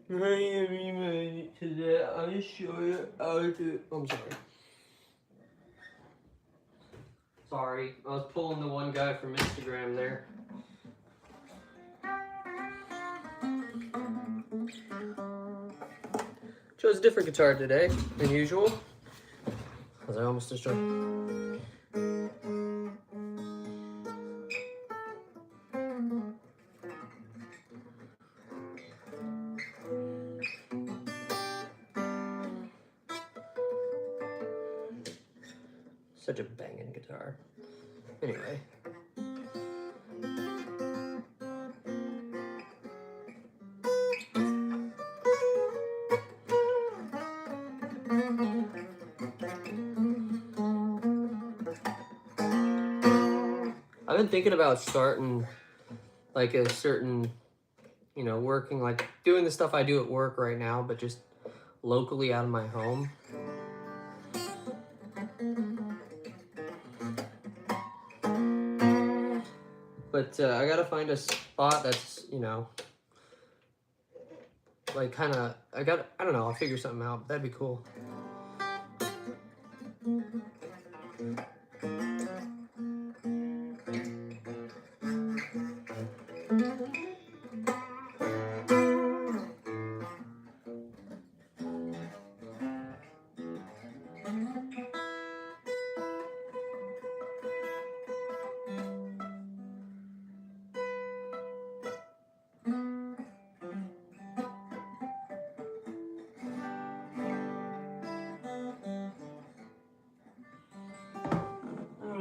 Hi everybody, today I'll show you how to... I'm sorry. Sorry, I was pulling the one guy from Instagram there. Chose a different guitar today than usual, because I almost destroyed. Such a banging guitar. Anyway. I've been thinking about starting like a certain, you know, working, like doing the stuff I do at work right now, but just locally out of my home. But I gotta find a spot that's, you know, like kind of, I don't know, I'll figure something out. That'd be cool.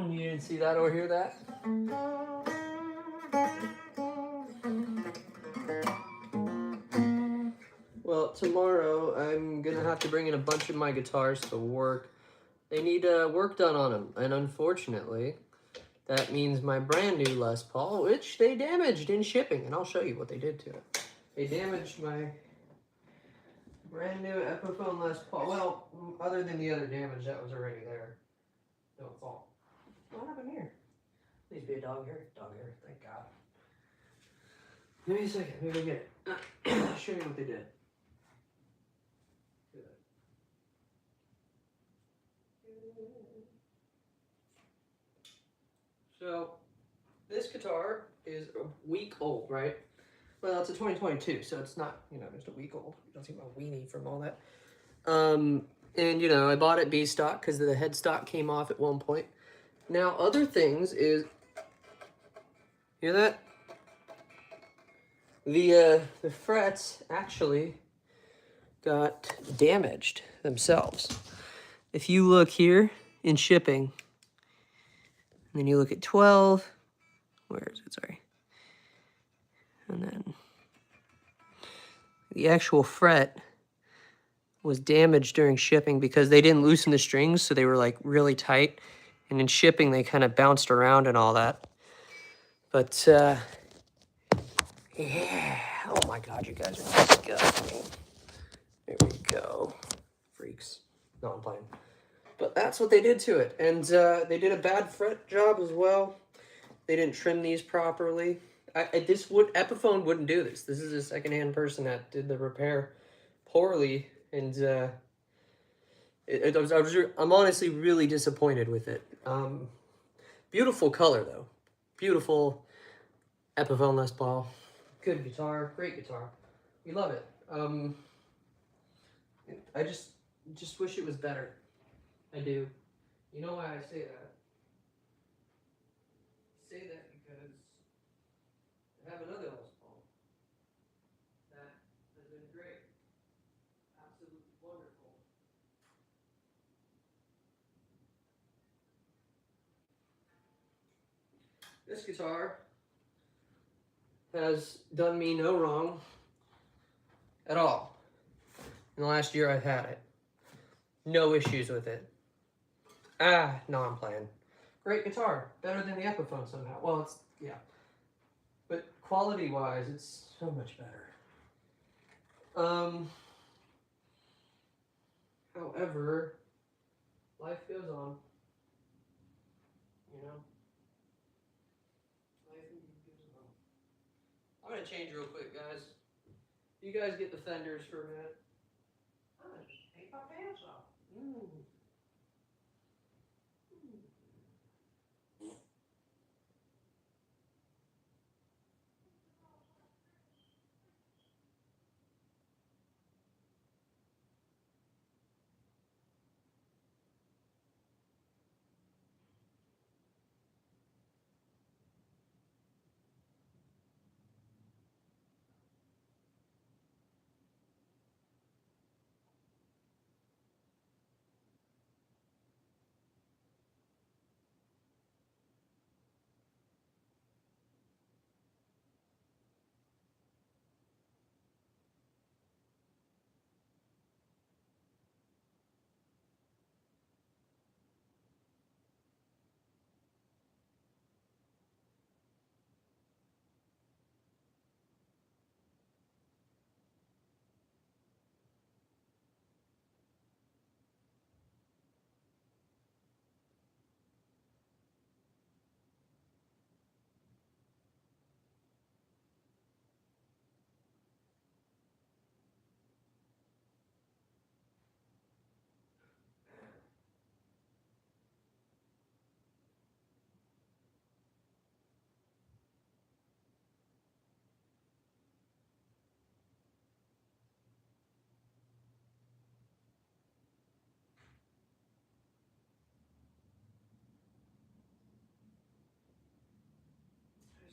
You didn't see that or hear that? Well, tomorrow I'm gonna have to bring in a bunch of my guitars to work. They need work done on them, and unfortunately, that means my brand new Les Paul, which they damaged in shipping, and I'll show you what they did to it. They damaged my brand new Epiphone Les Paul. Well, other than the other damage that was already there. No fault. What happened here? Please be a dog hair. Dog hair, thank God. Give me a second, maybe I get it. I'll show you what they did. So, this guitar is a week old, right? Well, it's a 2022, so it's not, you know, just a week old. You don't see my weenie from all that. And, you know, I bought it B-stock because the headstock came off at one point. Now, other things is, hear that? The frets actually got damaged themselves. If you look here in shipping, and then you look at 12, where is it, sorry. And then the actual fret was damaged during shipping because they didn't loosen the strings, so they were like really tight. And in shipping, they kind of bounced around and all that. But, yeah. Oh my God, you guys are disgusting. There we go. Freaks. No, I'm playing. But that's what they did to it. And they did a bad fret job as well. They didn't trim these properly. Epiphone wouldn't do this. This is a secondhand person that did the repair poorly. And I'm honestly really disappointed with it. Beautiful color, though. Beautiful Epiphone Les Paul. Good guitar. Great guitar. We love it. I just wish it was better. I do. You know why I say that? I say that because I have another Les Paul that has been great. Absolutely wonderful. This guitar has done me no wrong at all. In the last year I've had it. No issues with it. No, I'm playing. Great guitar. Better than the Epiphone somehow. Well, it's, yeah. But quality-wise, it's so much better. However, life goes on. You know? Life goes on. I'm gonna change real quick, guys. You guys get the fenders for a minute. I just take my pants off.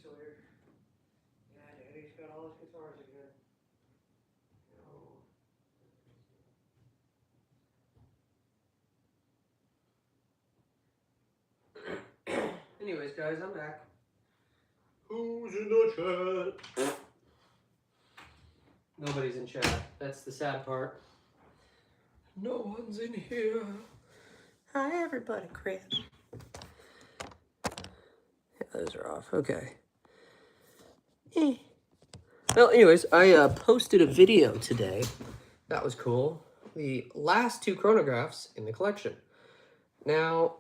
So weird. Yeah, Daddy's got all his guitars again. No. Anyways, guys, I'm back. Who's in the chat? Nobody's in chat. That's the sad part. No one's in here. Hi, everybody. Crap. Yeah, those are off. Okay. Well, anyways, I posted a video today. That was cool. The last 2 chronographs in the collection. Now,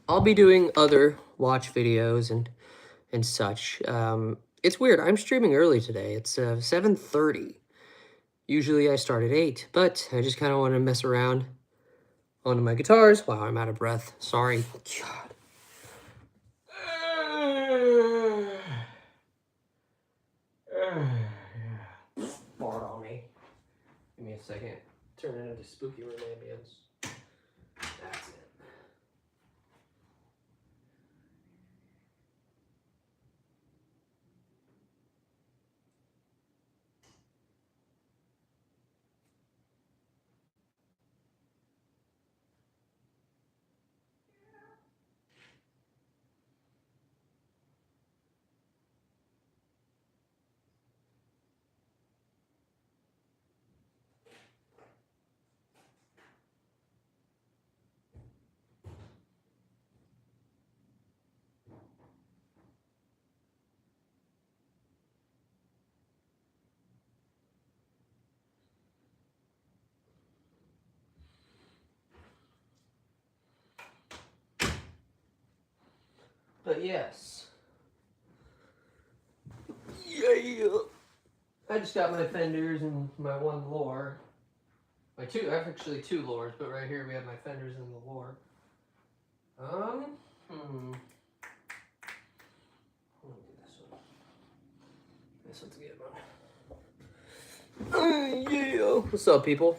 I'll be doing other watch videos and such. It's weird. I'm streaming early today. It's 7:30. Usually I start at 8, but I just kind of want to mess around onto my guitars. Wow, I'm out of breath. Sorry. God. Fart on me. Give me a second. Turn it into spooky room ambience. That's it. But yes. Yeah. I just got my fenders and my one lore. My 2, I have actually 2 lores, but right here we have my fenders and the lore. Let me do this one. This one's a good one. Yeah. What's up, people?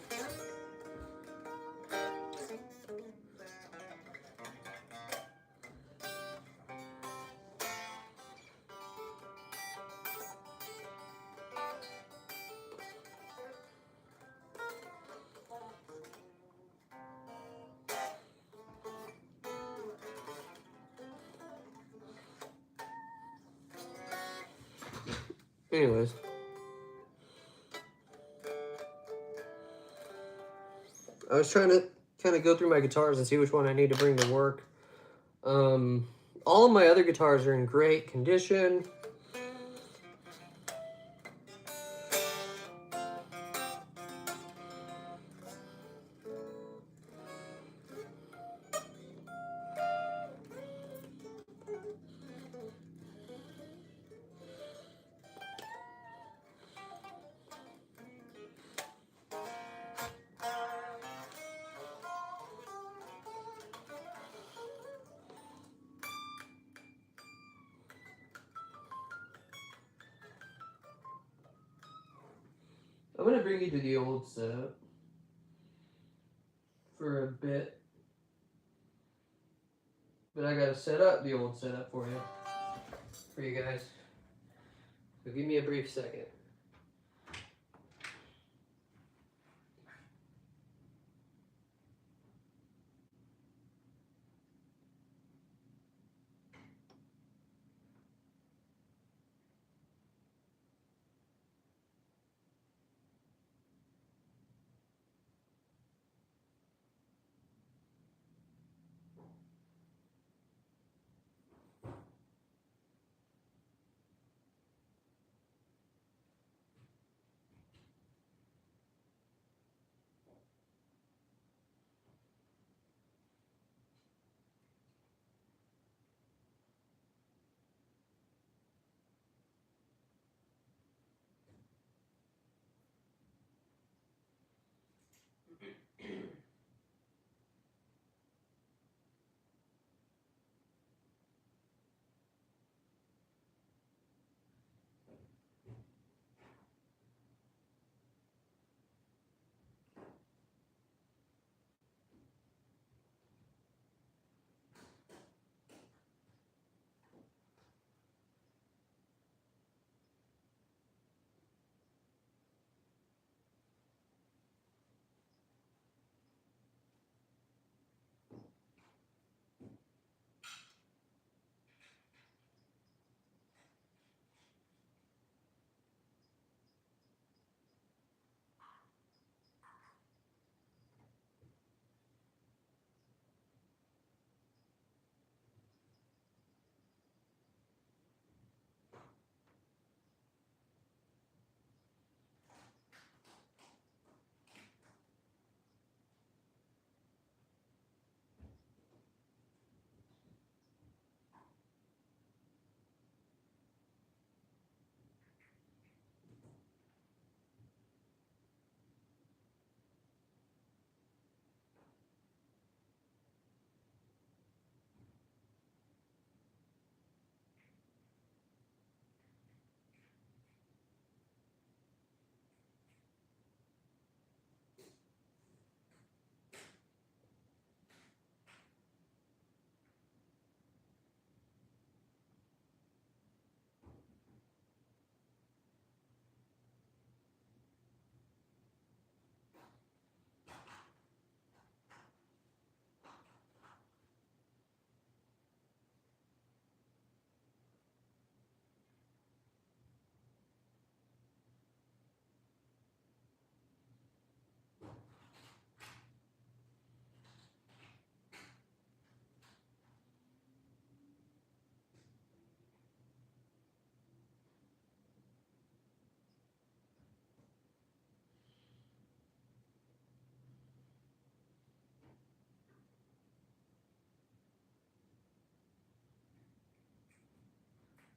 Anyways. I was trying to kind of go through my guitars and see which one I need to bring to work. All of my other guitars are in great condition. I'm gonna bring you to the old setup for a bit, but I gotta set up the old setup for you guys. So give me a brief second.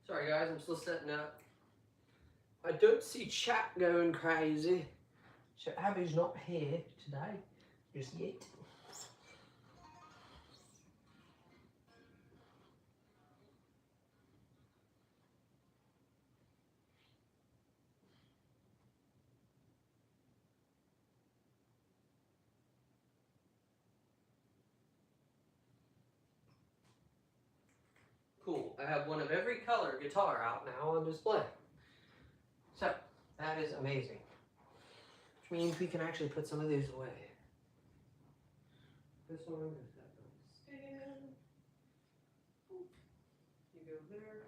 Sorry guys, I'm still setting up. I don't see chat going crazy. So Abby's not here today, just yet. Cool, I have one of every color guitar out now on display. So, that is amazing. Which means we can actually put some of these away. This one is that on the stand. You go there.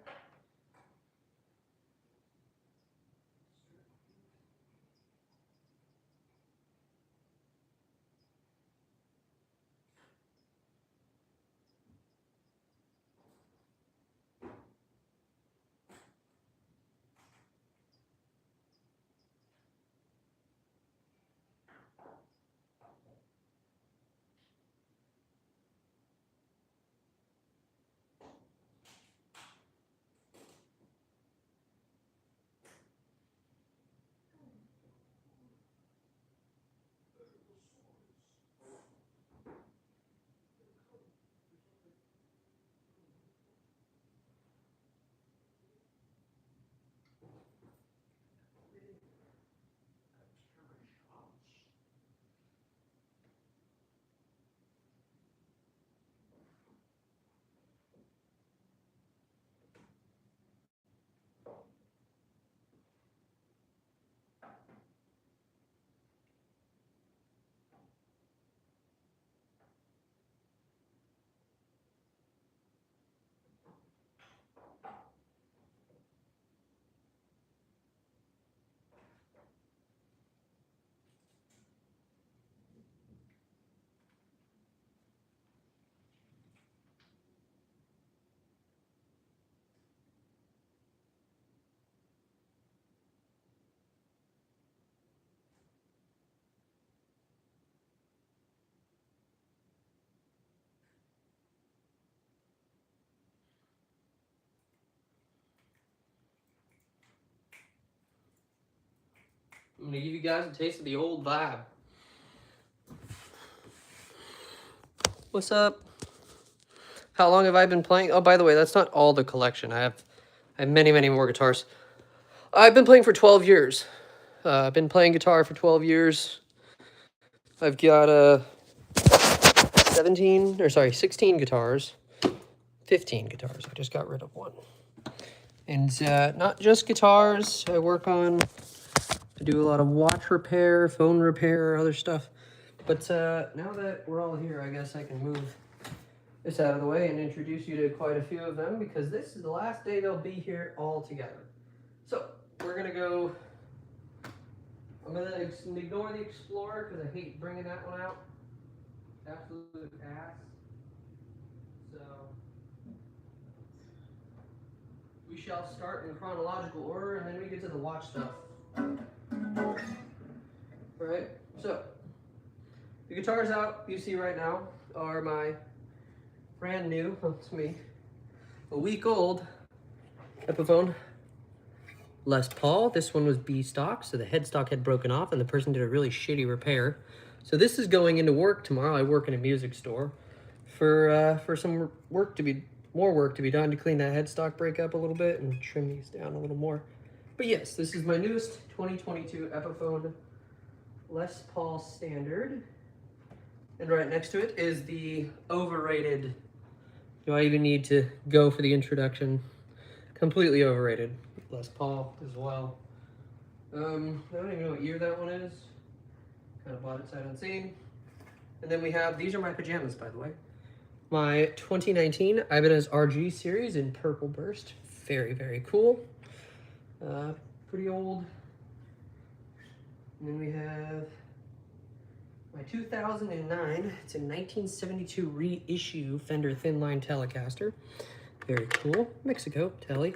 I'm gonna give you guys a taste of the old vibe. What's up? How long have I been playing? Oh, by the way, that's not all the collection. I have many, many more guitars. I've been playing for 12 years. I've been playing guitar for 12 years. I've got 16 guitars. 15 guitars. I just got rid of one. And not just guitars. I do a lot of watch repair, phone repair, other stuff. But now that we're all here, I guess I can move this out of the way and introduce you to quite a few of them, because this is the last day they'll be here all together. So we're gonna go. I'm gonna ignore the Explorer because I hate bringing that one out. Absolute ass. So we shall start in chronological order, and then we get to the watch stuff. Right. So the guitars out you see right now are my brand new, to me, a week old Epiphone Les Paul. This one was B stock, so the headstock had broken off and the person did a really shitty repair. So this is going into work tomorrow. I work in a music store for some more work to be done to clean that headstock break up a little bit and trim these down a little more. But yes, this is my newest 2022 Epiphone Les Paul Standard. And right next to it is the overrated, do I even need to go for the introduction? Completely overrated Les Paul as well. I don't even know what year that one is. Kind of bought it sight unseen. And then we have, these are my pajamas, by the way. My 2019 Ibanez RG series in purple burst. Very, very cool. Pretty old. And then we have my 2009, it's a 1972 reissue Fender Thin Line Telecaster. Very cool. Mexico, Tele.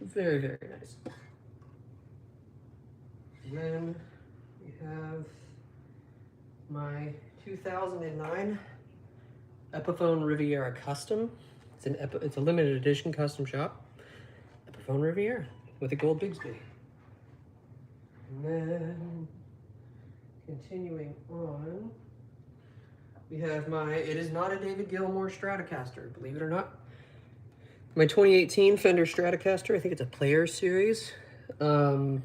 Very, very nice. And then we have my 2009 Epiphone Riviera Custom. It's a limited edition custom shop. Epiphone Riviera with a gold Bigsby. And then continuing on, we have it is not a David Gilmour Stratocaster, believe it or not. My 2018 Fender Stratocaster, I think it's a Player Series. Yeah,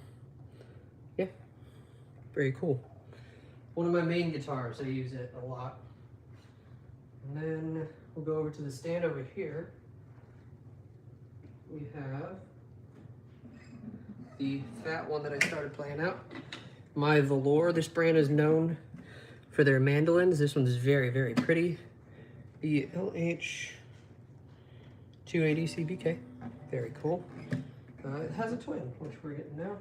very cool. One of my main guitars, I use it a lot. And then we'll go over to the stand over here. We have the fat one that I started playing out. My Velour, this brand is known for their mandolins. This one's very, very pretty. The LH 280 CBK, very cool. It has a twin, which we're getting now.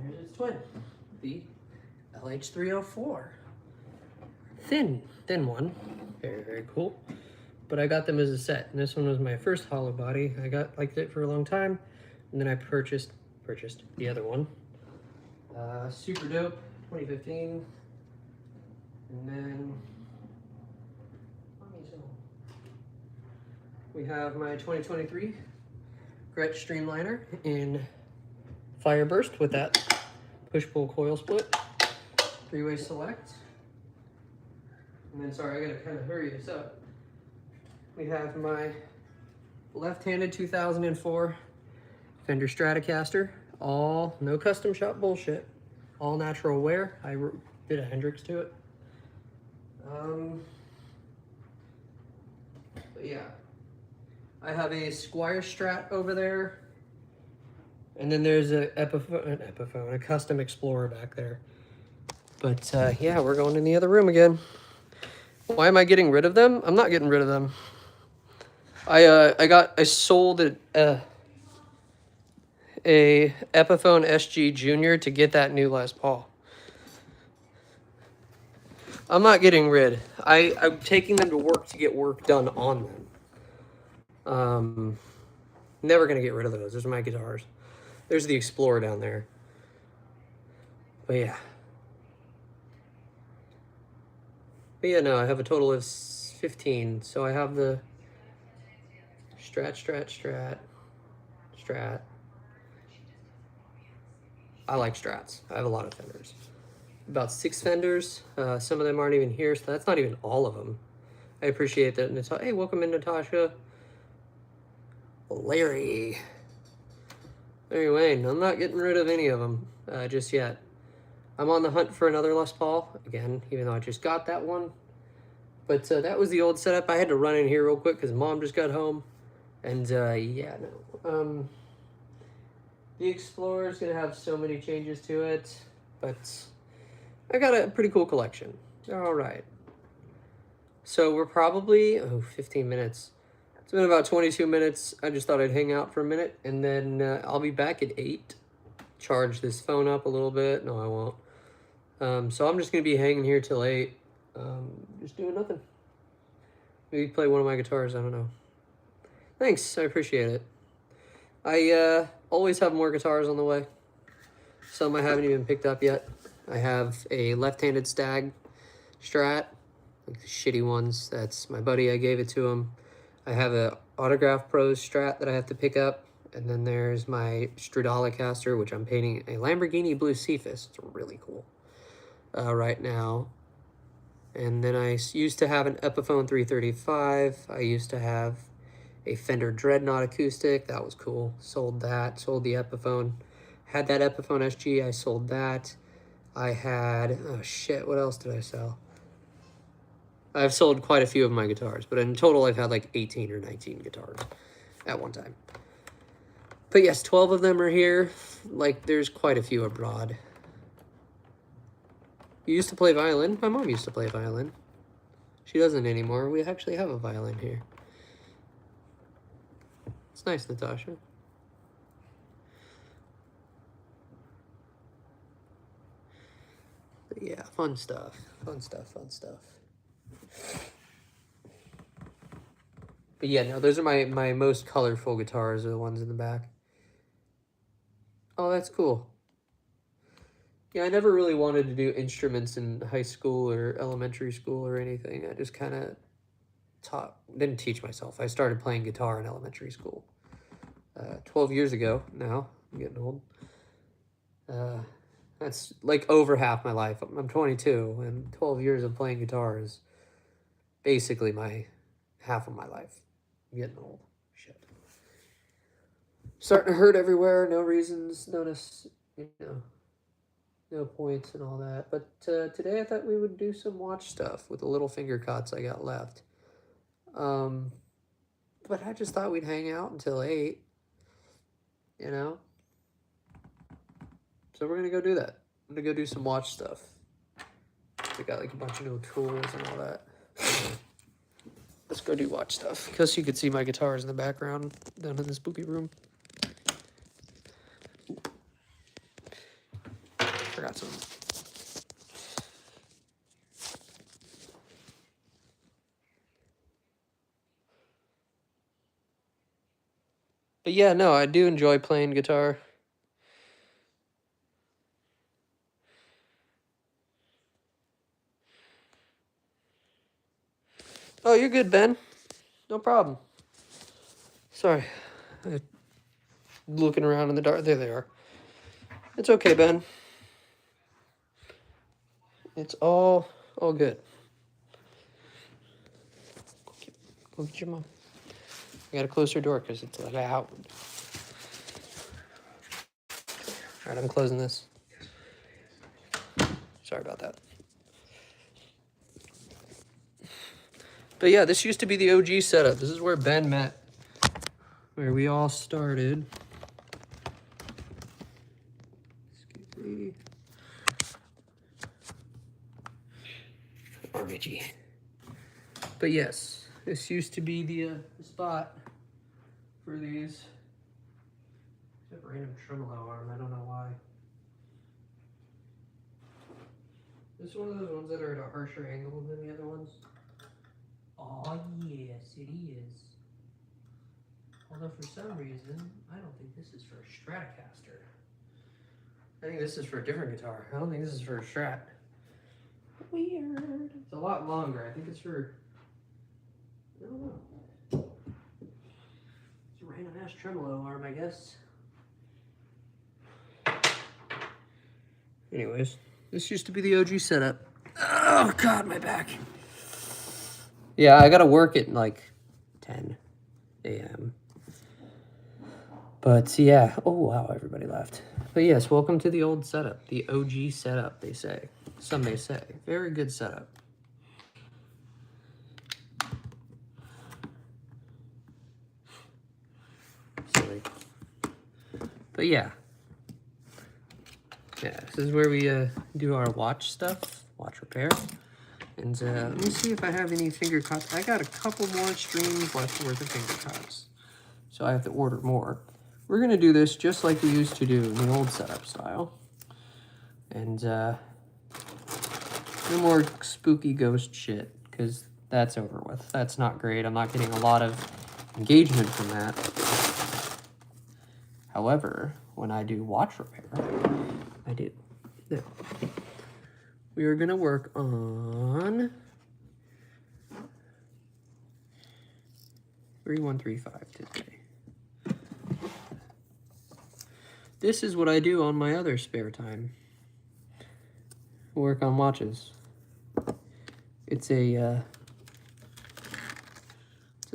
Here's its twin, the LH 304. Thin one, very, very cool. But I got them as a set, and this one was my first hollow body. I liked it for a long time, and then I purchased the other one. Super dope, 2015. And then we have my 2023 Gretsch Streamliner in Fireburst with that push-pull coil split, 3-way select. And then, sorry, I gotta kind of hurry this up. We have my left-handed 2004 Fender Stratocaster, all no custom shop bullshit, all natural wear. I did a Hendrix to it. But yeah, I have a Squire Strat over there, and then there's a custom Explorer back there. But yeah, we're going in the other room again. Why am I getting rid of them? I'm not getting rid of them. I sold a Epiphone SG Junior to get that new Les Paul. I'm not getting rid. I'm taking them to work to get work done on them. Never gonna get rid of those. Those are my guitars. There's the Explorer down there. But yeah. But yeah, no, I have a total of 15. So I have the Strat. Strat. I like Strats. I have a lot of Fenders. About 6 Fenders. Some of them aren't even here, so that's not even all of them. I appreciate that. Hey, welcome in, Natasha. Larry. Larry Wayne. I'm not getting rid of any of them just yet. I'm on the hunt for another Les Paul, again, even though I just got that one. But that was the old setup. I had to run in here real quick because Mom just got home. And yeah, no. The Explorer's going to have so many changes to it. But I got a pretty cool collection. All right. So we're probably, 15 minutes. It's been about 22 minutes. I just thought I'd hang out for a minute. And then I'll be back at 8. Charge this phone up a little bit. No, I won't. So I'm just going to be hanging here till 8. Just doing nothing. Maybe play one of my guitars. I don't know. Thanks. I appreciate it. I always have more guitars on the way. Some I haven't even picked up yet. I have a left-handed Stag Strat, like the shitty ones. That's my buddy. I gave it to him. I have a Autograph Pros Strat that I have to pick up. And then there's my Stratocaster, which I'm painting a Lamborghini Blue Cephas. It's really cool right now. And then I used to have an Epiphone 335. I used to have a Fender Dreadnought acoustic. That was cool. Sold that. Sold the Epiphone. Had that Epiphone SG. I sold that. I had... Oh, shit. What else did I sell? I've sold quite a few of my guitars. But in total, I've had like 18 or 19 guitars at one time. But yes, 12 of them are here. Like, there's quite a few abroad. You used to play violin? My mom used to play violin. She doesn't anymore. We actually have a violin here. It's nice, Natasha. But yeah, fun stuff. Fun stuff, fun stuff. But yeah, no, those are my most colorful guitars, are the ones in the back. Oh, that's cool. Yeah, I never really wanted to do instruments in high school or elementary school or anything. I just kind of didn't teach myself. I started playing guitar in elementary school 12 years ago now. I'm getting old. That's like over half my life. I'm 22, and 12 years of playing guitar is basically half of my life. I'm getting old. Shit. Starting to hurt everywhere. No reasons. No points and all that. But today I thought we would do some watch stuff with the little finger cots I got left. But I just thought we'd hang out until 8. You know? So we're going to go do that. I'm going to go do some watch stuff. I got like a bunch of new tools and all that. Let's go do watch stuff. Because you could see my guitars in the background down in the spooky room. Forgot some. But yeah, no, I do enjoy playing guitar. Oh, you're good, Ben. No problem. Sorry. I'm looking around in the dark. There they are. It's okay, Ben. It's all good. Go get your mom. I gotta close her door because it's like out. All right, I'm closing this. Sorry about that. But yeah, this used to be the OG setup. This is where Ben met. Where we all started. Excuse me. RBG. But yes, this used to be the spot for these. Except random tremolo arm, I don't know why. This is one of those ones that are at a harsher angle than the other ones. Oh yes, it is. Although for some reason, I don't think this is for a Stratocaster. I think this is for a different guitar. I don't think this is for a Strat. Weird. It's a lot longer. I think it's for... I don't know. It's Random ass tremolo arm, I guess. Anyways, this used to be the OG setup. Oh god, my back. Yeah, I gotta work at like 10 a.m. But yeah, oh wow, everybody left. But yes, welcome to the old setup, the OG setup, they say. Some may say. Very good setup. Silly. But yeah. Yeah, this is where we do our watch stuff, watch repair. And let me see if I have any finger cuts. I got a couple more streams left worth of finger cuts. So I have to order more. We're going to do this just like we used to do in the old setup style. And no more spooky ghost shit, because that's over with. That's not great. I'm not getting a lot of engagement from that. However, when I do watch repair, I do. Now, we are going to work on 3135 today. This is what I do on my other spare time. Work on watches. It's a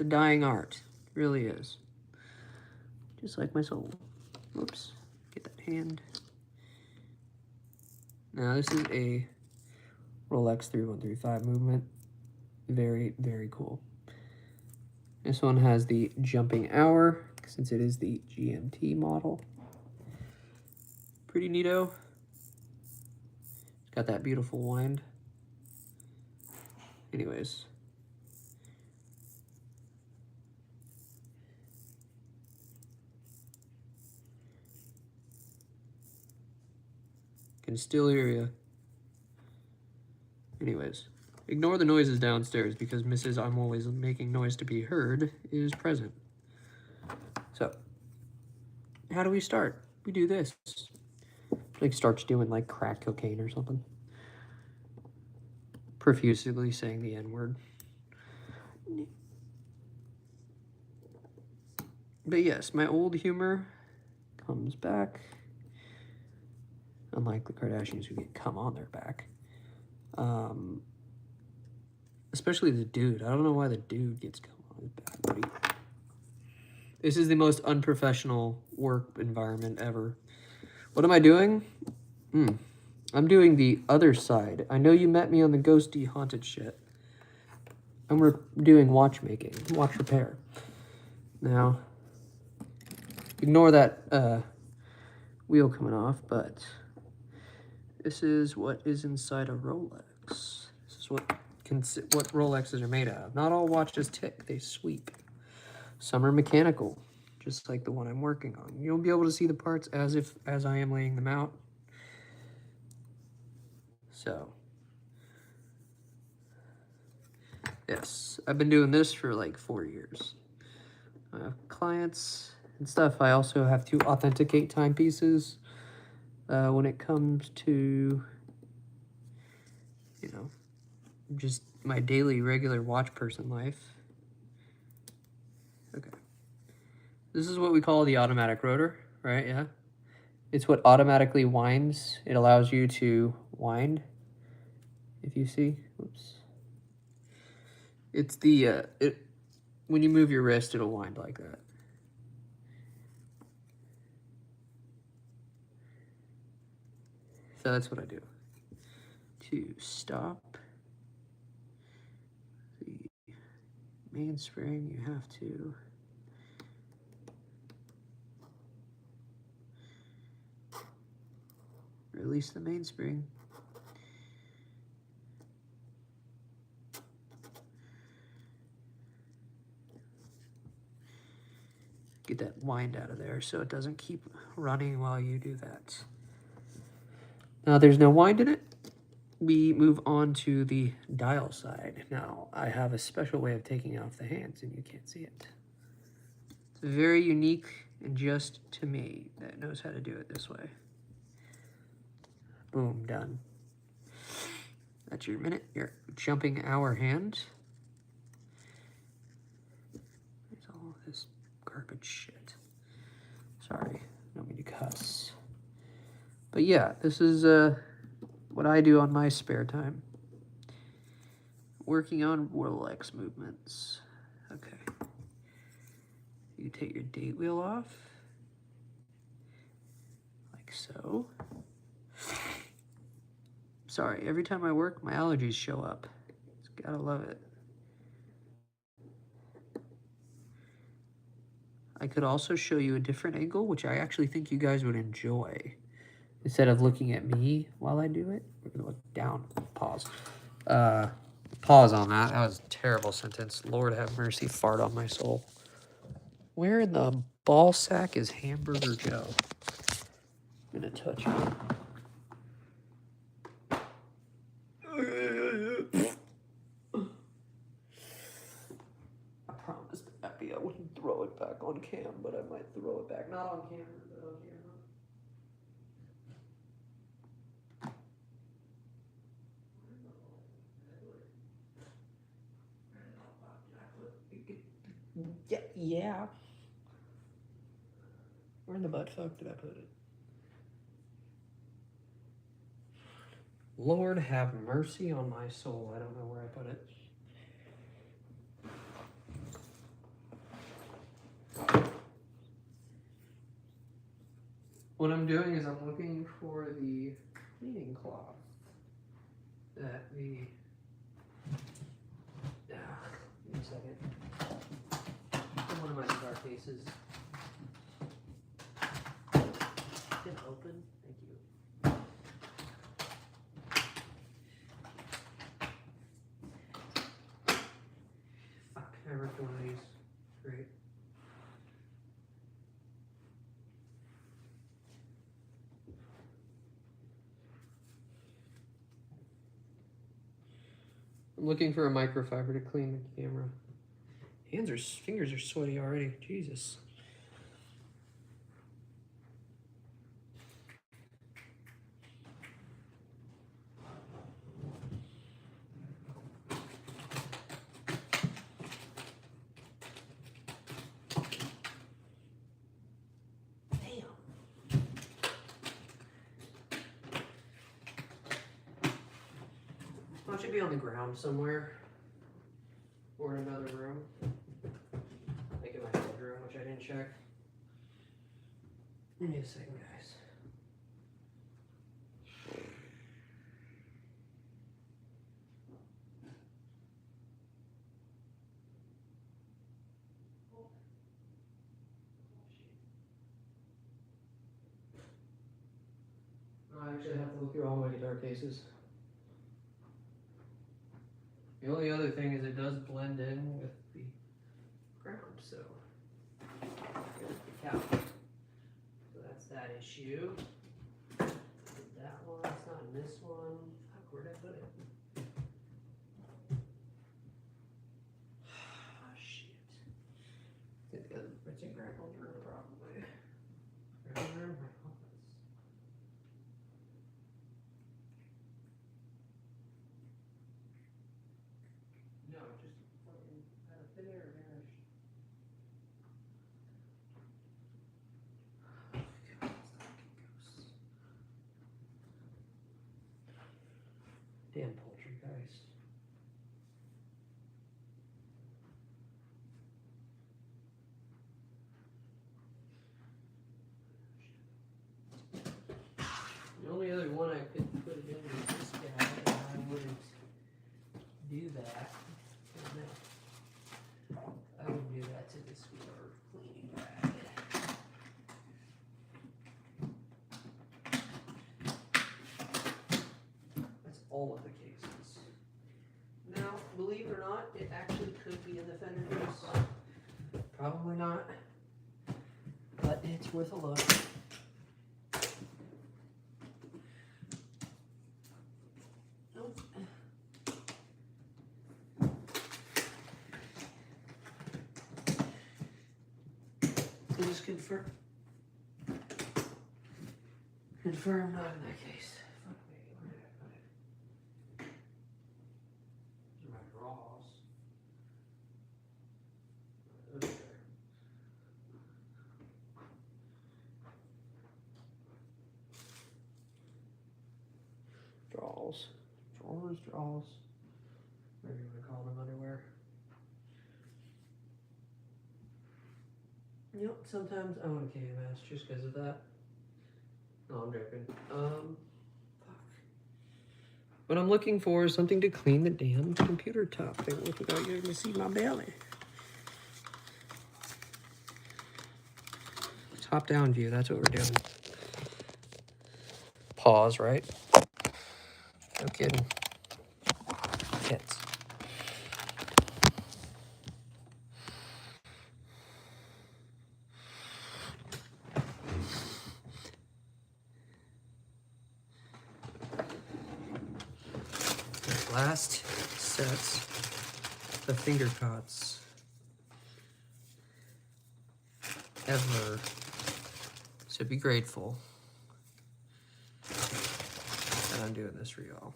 dying art. It really is. Just like my soul. Whoops. Get that hand. Now this is a Rolex 3135 movement. Very, very cool. This one has the jumping hour, since it is the GMT model. Pretty neato. It's got that beautiful wind. Anyways. Can still hear you. Anyways. Ignore the noises downstairs because Mrs. I'm always making noise to be heard is present. So, how do we start? We do this. Like starts doing like crack cocaine or something. Profusely saying the N-word. But yes, my old humor comes back. Unlike the Kardashians who get cum on their back. Especially the dude. I don't know why the dude gets cum on his back, buddy. This is the most unprofessional work environment ever. What am I doing? I'm doing the other side. I know you met me on the ghosty haunted shit. And we're doing watchmaking, watch repair. Now, ignore that wheel coming off, but this is what is inside a Rolex. This is what Rolexes are made out of. Not all watches tick, they sweep. Some are mechanical, just like the one I'm working on. You'll be able to see the parts as I am laying them out. So, yes, I've been doing this for like 4 years. I have clients and stuff. I also have to authenticate timepieces when it comes to, you know, just my daily regular watch person life. Okay. This is what we call the automatic rotor, right? Yeah. It's what automatically winds. It allows you to wind. If you see, oops. It's the, when you move your wrist, it'll wind like that. So that's what I do. To stop the mainspring, you have to release the mainspring. Get that wind out of there so it doesn't keep running while you do that. Now there's no wind in it. We move on to the dial side. Now I have a special way of taking off the hands and you can't see it. It's very unique and just to me that knows how to do it this way. Boom, done. That's your minute, your jumping hour hand. There's all this garbage shit. But yeah, this is what I do on my spare time. Working on Rolex movements. Okay. You take your date wheel off. Like so. Sorry, every time I work, my allergies show up. Just gotta love it. I could also show you a different angle, which I actually think you guys would enjoy. Instead of looking at me while I do it, we're gonna look down. Pause. Pause on that. That was a terrible sentence. Lord have mercy, fart on my soul. Where in the ball sack is Hamburger Joe? I'm gonna touch it. I promised Abby I wouldn't throw it back on cam, but I might throw it back. Not on camera, but on camera. Yeah. Where in the butt fuck did I put it? Lord have mercy on my soul. I don't know where I put it. What I'm doing is I'm looking for the cleaning cloth that the... Give me a second. In one of my cigar cases. Can it open? Thank you. Fuck, I ripped one of these. Great. I'm looking for a microfiber to clean the camera. Fingers are sweaty already. Jesus. Why don't you be on the ground somewhere? Or in another room? Like in my bedroom, which I didn't check. Give me a second, guys. I actually have to look through all my guitar cases. The only other thing is it does blend in with the ground, so there's the couch. So that's that issue. That one, it's not in this one. Fuck, where did I put it? Oh shit. It's in Grandpa's room probably. Grandpa's room? No, just fucking out of thin air vanished. Damn poltergeist. The only other one I could put it in is this guy, and I wouldn't do that. No. I wouldn't do that to this floor cleaning rag. That's all of the cases. Now, believe it or not, it actually could be in the fender case. Probably not. But it's worth a look. Nope. Just confirm not in that case. Fuck me, where did I put it? These are my draws. Those are there. Draws. Draws. Whatever you want to call them, underwear. You know, sometimes I want a KMS just because of that. No, I'm joking. Fuck. What I'm looking for is something to clean the damn computer top thing with without you able to see my belly. Top down view, that's what we're doing. Pause, right? No kidding. Hits. Last sets of finger cots ever. So be grateful that I'm doing this for y'all.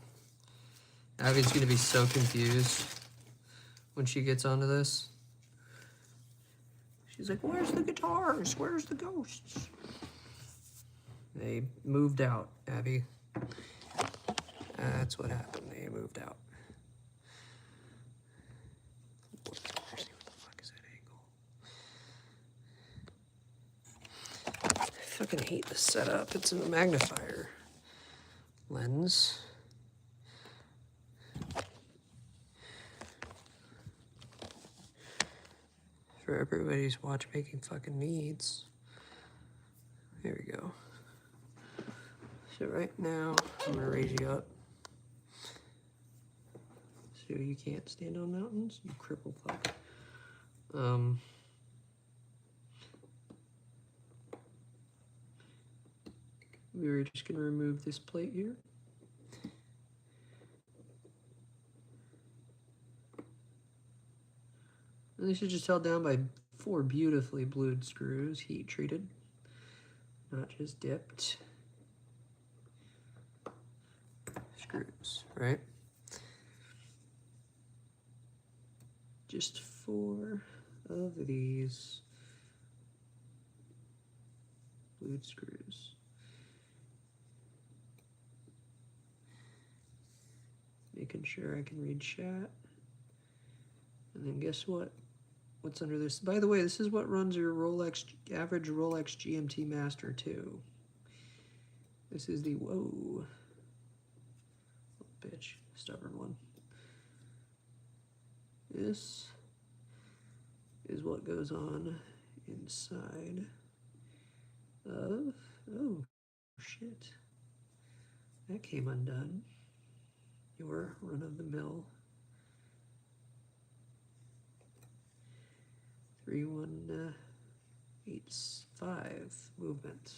Abby's gonna be so confused when she gets onto this. She's like, where's the guitars? Where's the ghosts? They moved out, Abby. That's what happened. They moved out. What the fuck is that angle? I fucking hate this setup. It's a magnifier lens. For everybody's watchmaking fucking needs. There we go. So right now, I'm gonna raise you up. So you can't stand on mountains, you crippled fuck. We were just gonna remove this plate here. And this is just held down by 4 beautifully blued screws, heat treated, not just dipped. Screws, right? Just 4 of these blued screws. Making sure I can read chat. And then guess what? What's under this? By the way, this is what runs your Rolex, average Rolex GMT Master 2. This is the, whoa. Bitch, stubborn one. This is what goes on inside of, oh shit, that came undone. Your run-of-the-mill 3185 movement.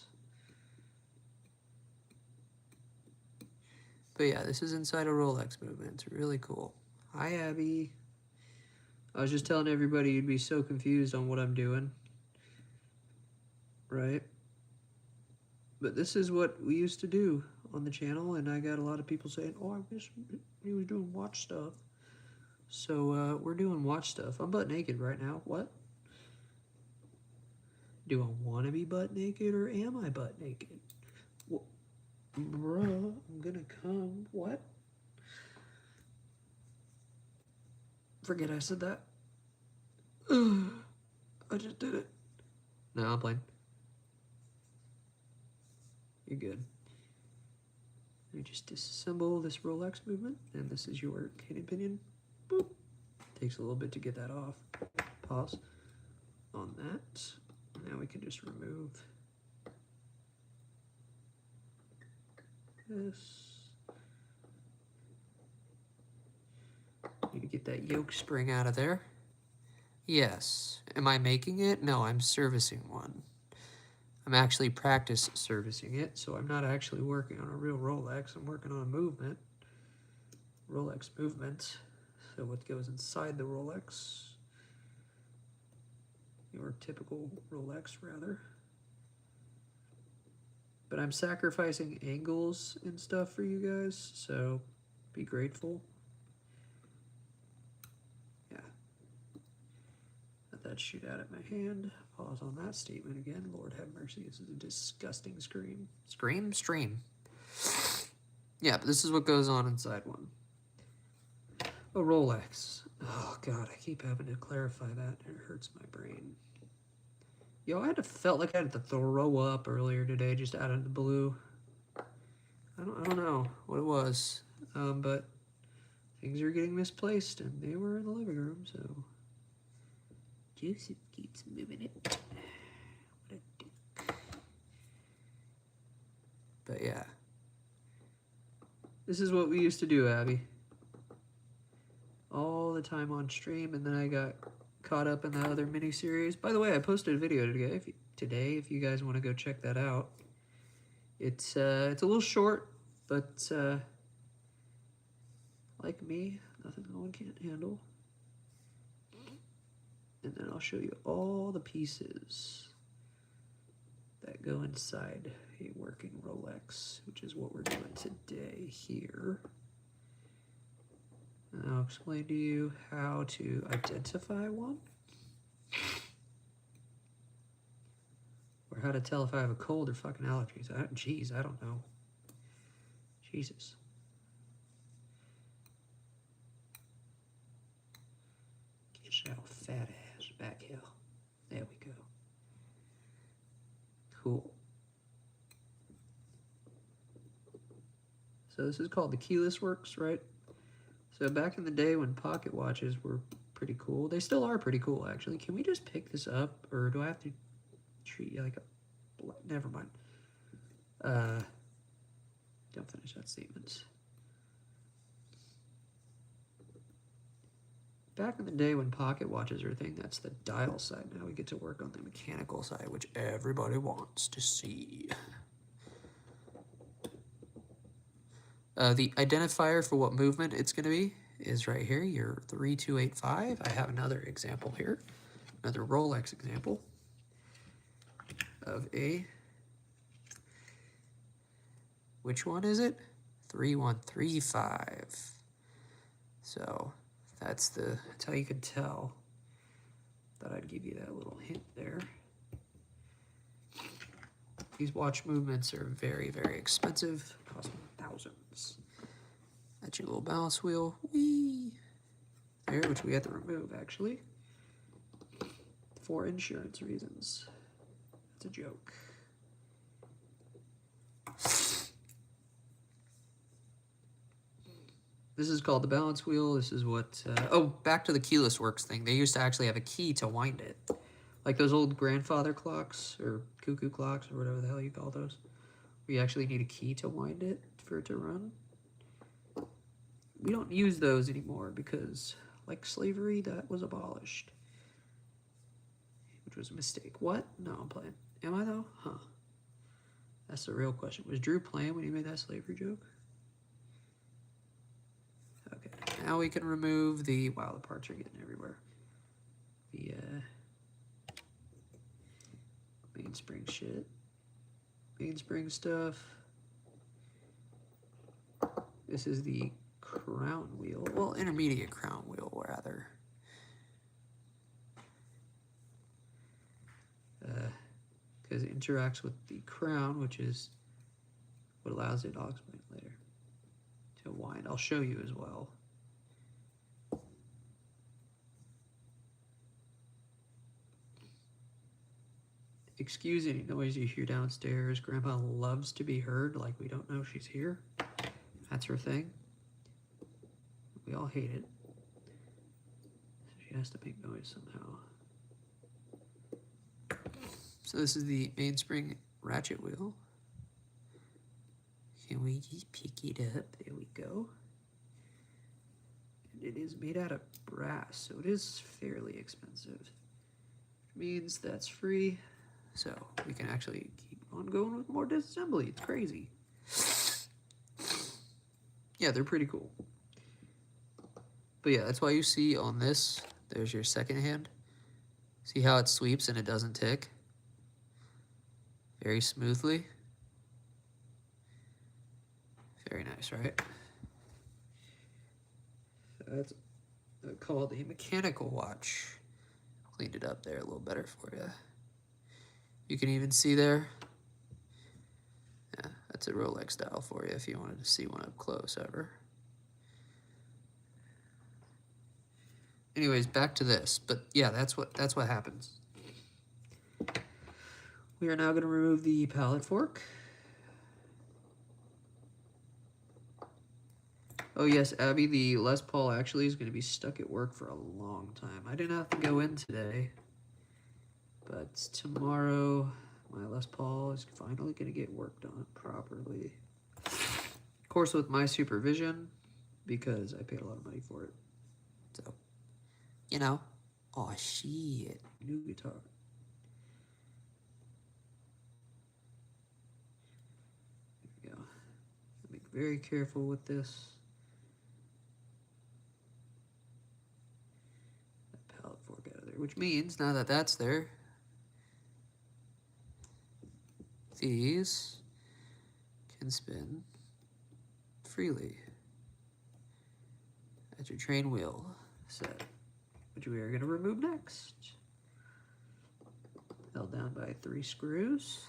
But yeah, this is inside a Rolex movement. It's really cool. Hi, Abby. I was just telling everybody you'd be so confused on what I'm doing. Right? But this is what we used to do on the channel, and I got a lot of people saying, oh, I wish he was doing watch stuff. So we're doing watch stuff. I'm butt naked right now. What? Do I want to be butt naked, or am I butt naked? Well, bruh, I'm gonna come. What? Forget I said that. I just did it. No, I'm playing. You're good. You just disassemble this Rolex movement, and this is your cane pinion. Boop. Takes a little bit to get that off. Pause on that. Now we can just remove this. Need to get that yoke spring out of there. Yes. Am I making it? No, I'm servicing one. I'm actually practice servicing it, so I'm not actually working on a real Rolex. I'm working on a movement. Rolex movement. So what goes inside the Rolex? Your typical Rolex, rather. But I'm sacrificing angles and stuff for you guys, so be grateful. Yeah. Let that shoot out at my hand. Pause on that statement again. Lord have mercy, this is a disgusting scream. Stream? Yeah, but this is what goes on inside one. A Rolex. Oh god, I keep having to clarify that. It hurts my brain. Yo, felt like I had to throw up earlier today, just out of the blue. I don't know what it was, but things are getting misplaced, and they were in the living room, so Joseph keeps moving it. What a dick. But yeah, this is what we used to do, Abby. All the time on stream, and then I got caught up in the other mini-series. By the way, I posted a video today if you guys want to go check that out. It's a little short, but like me, nothing no one can't handle. And then I'll show you all the pieces that go inside a working Rolex, which is what we're doing today here. And I'll explain to you how to identify one, or how to tell if I have a cold or fucking allergies. I don't know. Jesus. Get your fat ass back here. There we go. Cool. So this is called the keyless works, right? So back in the day when pocket watches were pretty cool, they still are pretty cool actually. Can we just pick this up, or do I have to treat you like a... Never mind. Don't finish that statement. Back in the day when pocket watches were a thing, that's the dial side. Now we get to work on the mechanical side, which everybody wants to see. The identifier for what movement it's going to be is right here, your 3285. I have another example here, another Rolex example of a, which one is it? 3135. So that's how you could tell. Thought I'd give you that little hint there. These watch movements are very, very expensive. Cost me thousands. That's your little balance wheel. Whee! There, which we had to remove, actually. For insurance reasons. That's a joke. This is called the balance wheel. This is what... oh, back to the keyless works thing. They used to actually have a key to wind it. Like those old grandfather clocks, or cuckoo clocks, or whatever the hell you call those. We actually need a key to wind it for it to run. We don't use those anymore because, like slavery, that was abolished. Which was a mistake. What? No, I'm playing. Am I though? Huh. That's the real question. Was Drew playing when he made that slavery joke? Okay. Now we can remove the... Wow, the parts are getting everywhere. The mainspring shit. Mainspring stuff. This is the crown wheel. Well, intermediate crown wheel, rather. Because it interacts with the crown, which is what allows it, I'll explain later, to wind. I'll show you as well. Excuse any noise you hear downstairs. Grandma loves to be heard like we don't know she's here. That's her thing. We all hate it. So she has to make noise somehow. So this is the mainspring ratchet wheel. Can we just pick it up? There we go. And it is made out of brass, so it is fairly expensive. Which means that's free. So we can actually keep on going with more disassembly. It's crazy. Yeah, they're pretty cool. But yeah, that's why you see on this, there's your second hand. See how it sweeps and it doesn't tick? Very smoothly. Very nice, right? That's called a mechanical watch. Cleaned it up there a little better for you. You can even see there, yeah, a That's a Rolex dial for you if you wanted to see one up close ever. Anyways, back to this. But yeah, that's what happens. We are now going to remove the palette fork. Oh yes, Abby, the Les Paul actually is going to be stuck at work for a long time. I didn't have to go in today, but tomorrow my Les Paul is finally going to get worked on properly. Of course, with my supervision, because I paid a lot of money for it. So, you know, oh shit, new guitar. There we go. Be very careful with this. That palette fork out of there, which means now that that's there, these can spin freely at your train wheel set, which we are going to remove next. Held down by 3 screws.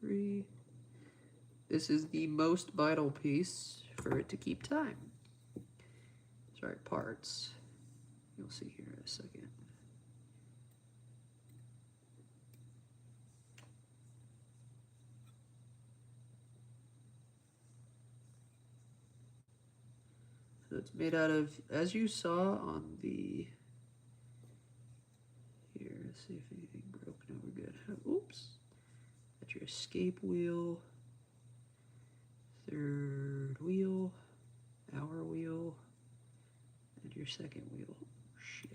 Three. This is the most vital piece for it to keep time. Sorry, parts. You'll see here in a second. So it's made out of, as you saw on the, here, let's see if anything broken over good. Oops. That's your escape wheel, 3rd wheel, hour wheel, and your 2nd wheel. Shit.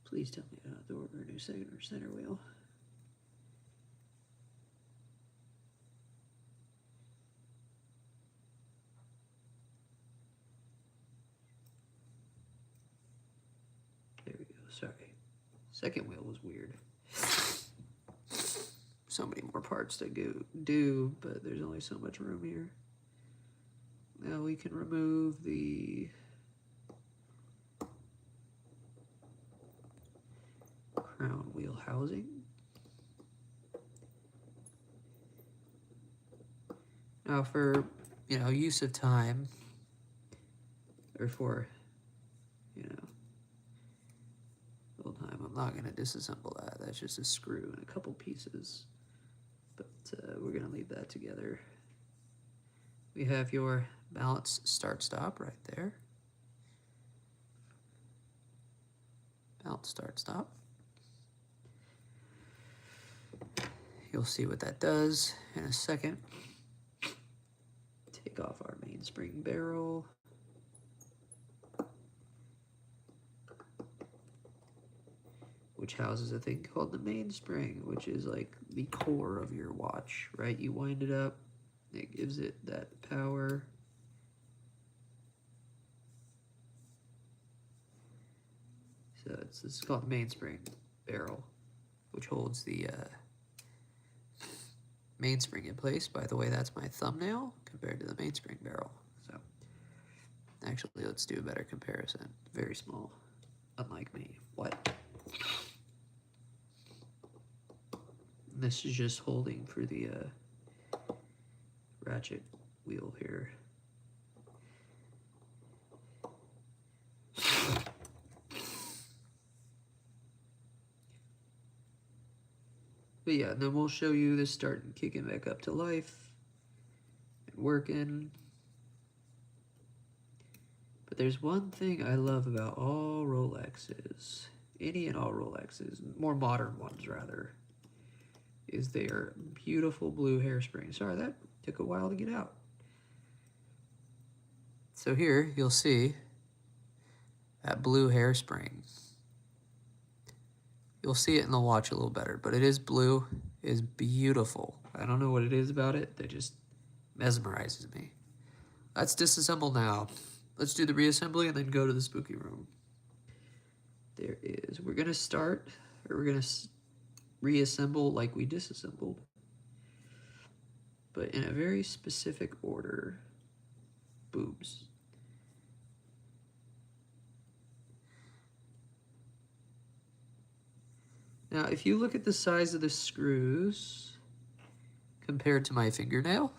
Please tell me I don't have to order a new 2nd or center wheel. There we go, sorry. 2nd wheel was weird. So many more parts to do, but there's only so much room here. Now we can remove the crown wheel housing. Now for, you know, use of time, or for, you know, little time, I'm not going to disassemble that. That's just a screw and a couple pieces. But we're going to leave that together. We have your balance start-stop right there. Balance start-stop. You'll see what that does in a second. Take off our mainspring barrel. Which houses a thing called the mainspring, which is like the core of your watch, right? You wind it up, it gives it that power. So it's called the mainspring barrel, which holds the mainspring in place. By the way, that's my thumbnail compared to the mainspring barrel. So actually, let's do a better comparison. Very small, unlike me. What? This is just holding for the ratchet wheel here. But yeah, then we'll show you this starting kicking back up to life and working. But there's one thing I love about all Rolexes, any and all Rolexes, more modern ones rather, is their beautiful blue hairspring. Sorry, that took a while to get out. So here you'll see that blue hairspring. You'll see it in the watch a little better, but it is blue. It is beautiful. I don't know what it is about it that just mesmerizes me. Let's disassemble now. Let's do the reassembly and then go to the spooky room. There is, we're gonna start, or we're gonna reassemble like we disassembled, but in a very specific order. boobs. Now, if you look at the size of the screws compared to my fingernail,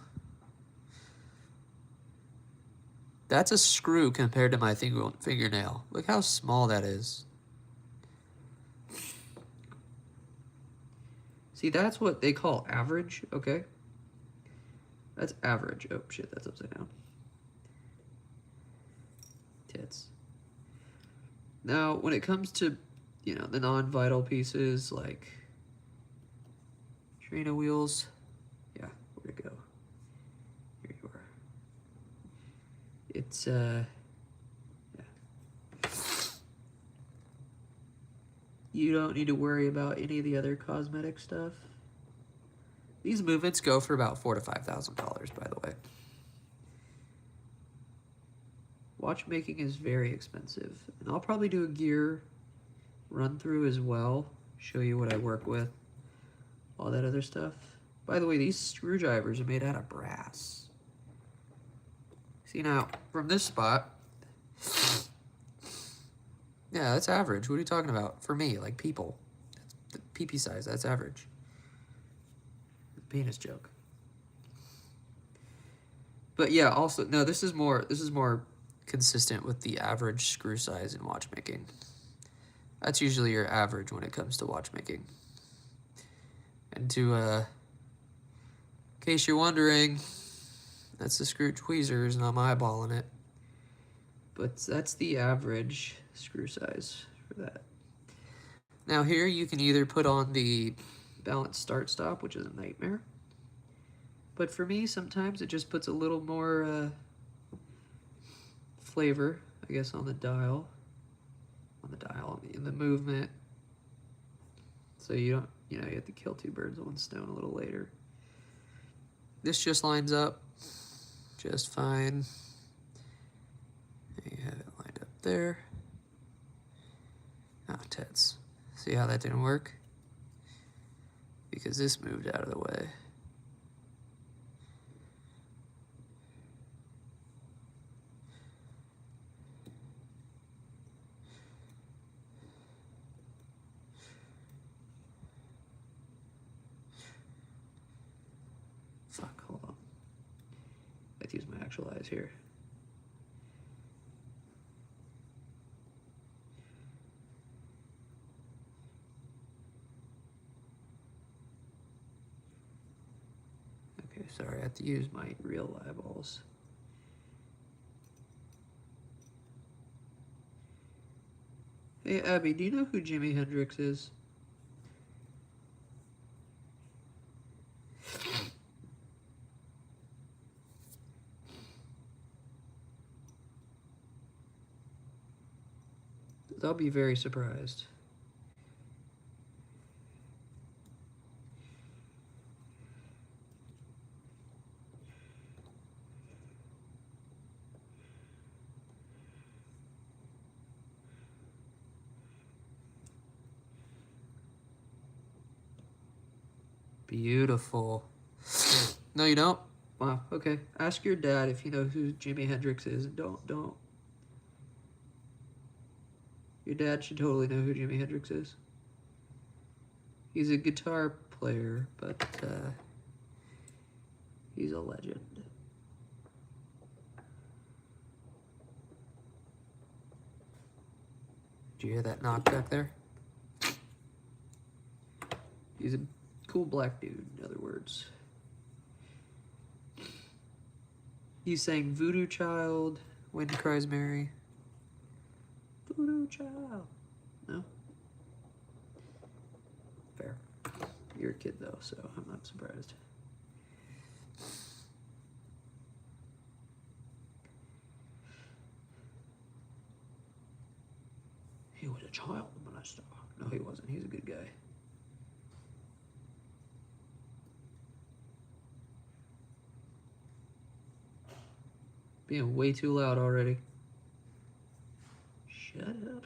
that's a screw compared to my fingernail. Look how small that is. See, that's what they call average, okay? That's average. Oh, shit, that's upside down. Tits. Now, when it comes to, you know, the non-vital pieces, like trainer wheels, yeah, where'd it go? Here you are. It's, yeah. You don't need to worry about any of the other cosmetic stuff. These movements go for about $4,000 to $5,000, by the way. Watchmaking is very expensive, and I'll probably do a gear run through as well, show you what I work with, all that other stuff. By the way, these screwdrivers are made out of brass. See, now, from this spot, yeah, that's average. What are you talking about? For me, like people. That's the pee-pee size, that's average. Penis joke. But yeah, also, no, this is more consistent with the average screw size in watchmaking. That's usually your average when it comes to watchmaking. And to, in case you're wondering, that's the screw tweezers, and I'm eyeballing it. But that's the average screw size for that. Now here you can either put on the balance start stop, which is a nightmare. But for me, sometimes it just puts a little more flavor, I guess, on the dial. In the movement. So you don't, you know, you have to kill two birds with one stone a little later. This just lines up just fine. You have it lined up there. Ah, tits. See how that didn't work? Because this moved out of the way. Fuck, hold on. I have to use my actual eyes here. Okay, sorry, I have to use my real eyeballs. Hey, Abby, do you know who Jimi Hendrix is? I'll be very surprised. Beautiful. No, you don't? Wow, okay. Ask your dad if you know who Jimi Hendrix is. Don't. Your dad should totally know who Jimi Hendrix is. He's a guitar player, but he's a legend. Did you hear that knock back there? He's a cool black dude, in other words. He sang Voodoo Child, When Cries Mary. Voodoo Child. No? Fair. You're a kid though, so I'm not surprised. He was a child molester. No, he wasn't. He's a good guy. Being way too loud already. Shut up.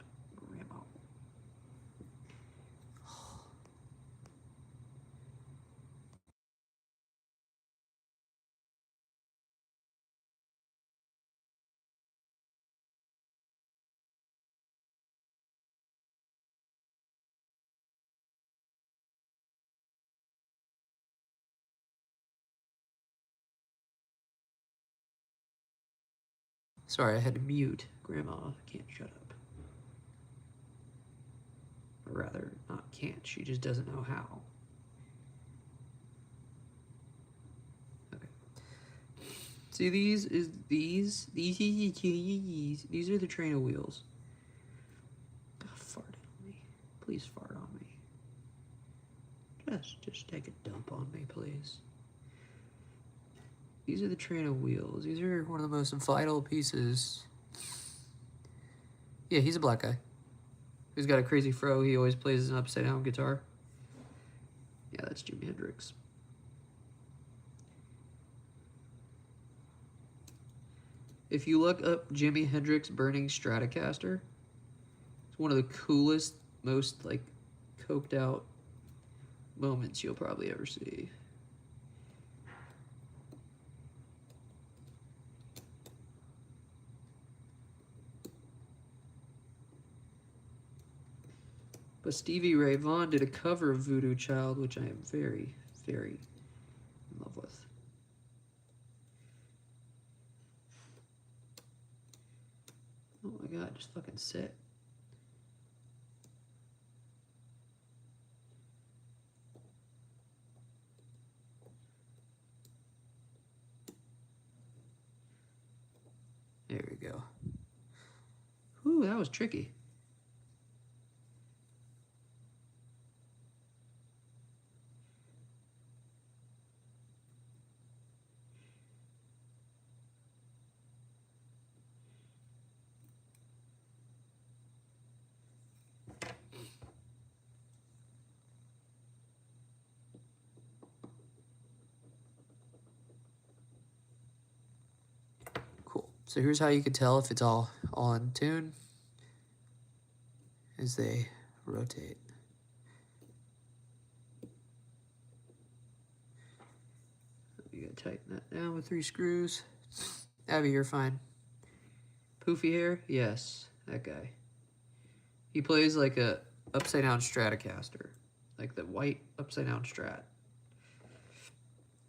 Sorry, I had to mute. Grandma can't shut up. Or rather, not can't. She just doesn't know how. Okay. See, these are the trainer wheels. Oh, farted on me. Please fart on me. Just take a dump on me, please. These are the trainer wheels. These are one of the most vital pieces. Yeah, he's a black guy. He's got a crazy fro. He always plays an upside down guitar. Yeah, that's Jimi Hendrix. If you look up Jimi Hendrix burning Stratocaster, it's one of the coolest, most like coked out moments you'll probably ever see. But Stevie Ray Vaughan did a cover of Voodoo Child, which I am very, very in love with. Oh my god, just fucking sit. There we go. Ooh, that was tricky. Cool. So here's how you can tell if it's all in tune as they rotate. You gotta tighten that down with 3 screws. Abby, you're fine. Poofy hair? Yes, that guy. He plays like a upside down Stratocaster. Like the white upside down Strat.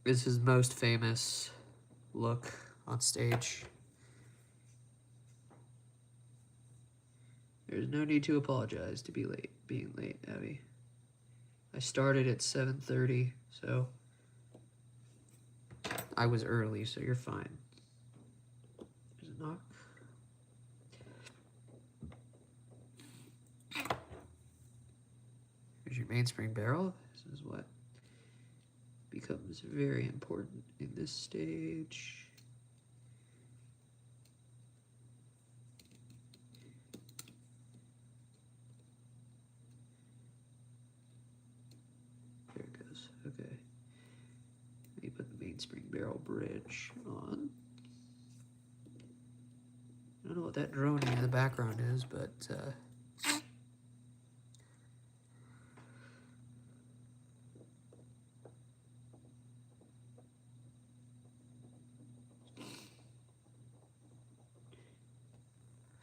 Is his most famous look on stage. There's no need to apologize to being late, Abby. I started at 7:30, so I was early, so you're fine. There's a knock. Here's your mainspring barrel. This is what becomes very important in this stage. There it goes. Okay. Let me put the mainspring barrel bridge on. I don't know what that droning in the background is, but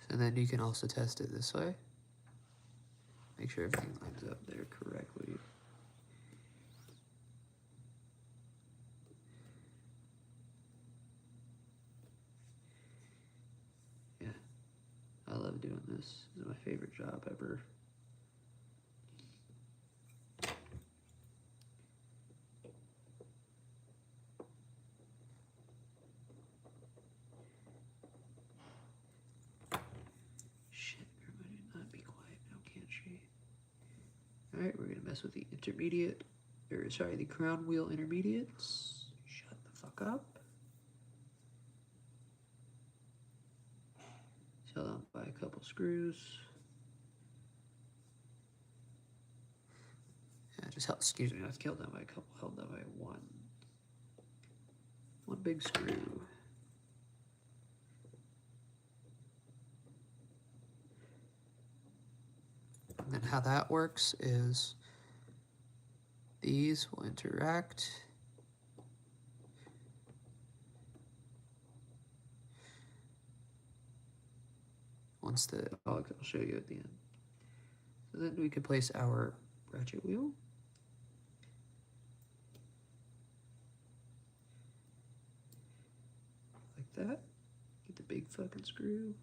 and then you can also test it this way. Make sure everything lines up there correctly. Yeah, I love doing this. This is my favorite job ever. Shit, everybody not be quiet now, can't she? Alright, we're gonna mess with the intermediate, or sorry, the crown wheel intermediates. Shut the fuck up. Held on by a couple screws. Yeah, just held, excuse me, that's held down by a couple, held down by one. One big screw. And then how that works is these will interact. Once I'll show you at the end. So then we can place our ratchet wheel. Like that. the big fucking screw.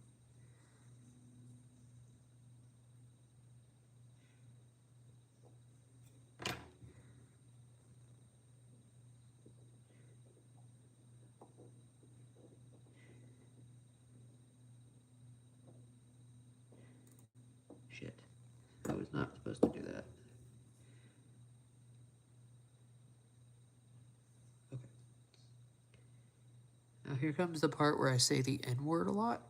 Shit. I was not supposed to do that. Okay. Now here comes the part where I say the N word a lot.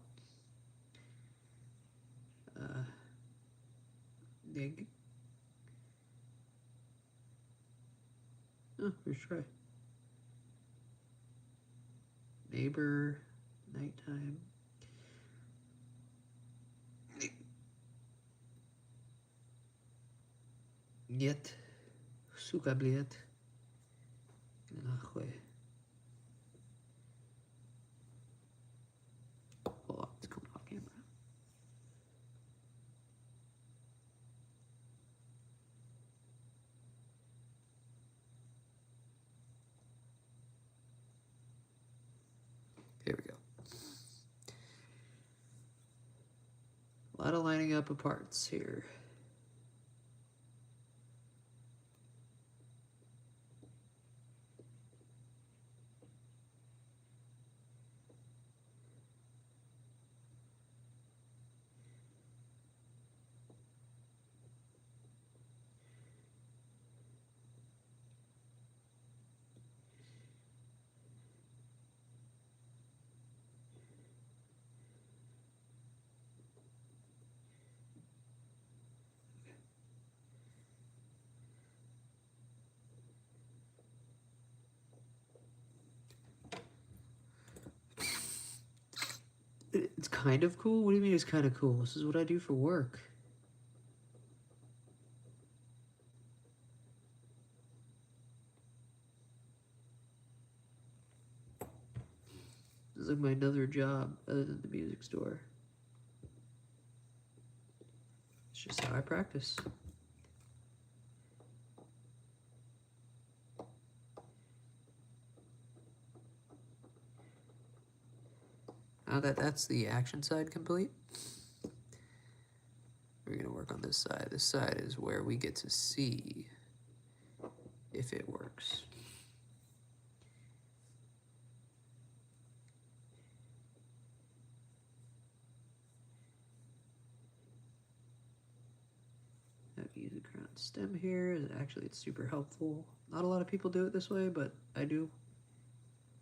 Nig. Oh, let's try. Neighbor, nighttime. Нет, сука, блядь. Нахуй. Hold on, it's coming off camera. Here we go. A lot of lining up of parts here. It's kind of cool? What do you mean it's kind of cool? This is what I do for work. This is like my other job other than the music store. It's just how I practice. Now that that's the action side complete, we're gonna work on this side. This side is where we get to see if it works. That music around stem here is actually, it's super helpful. Not a lot of people do it this way, but I do.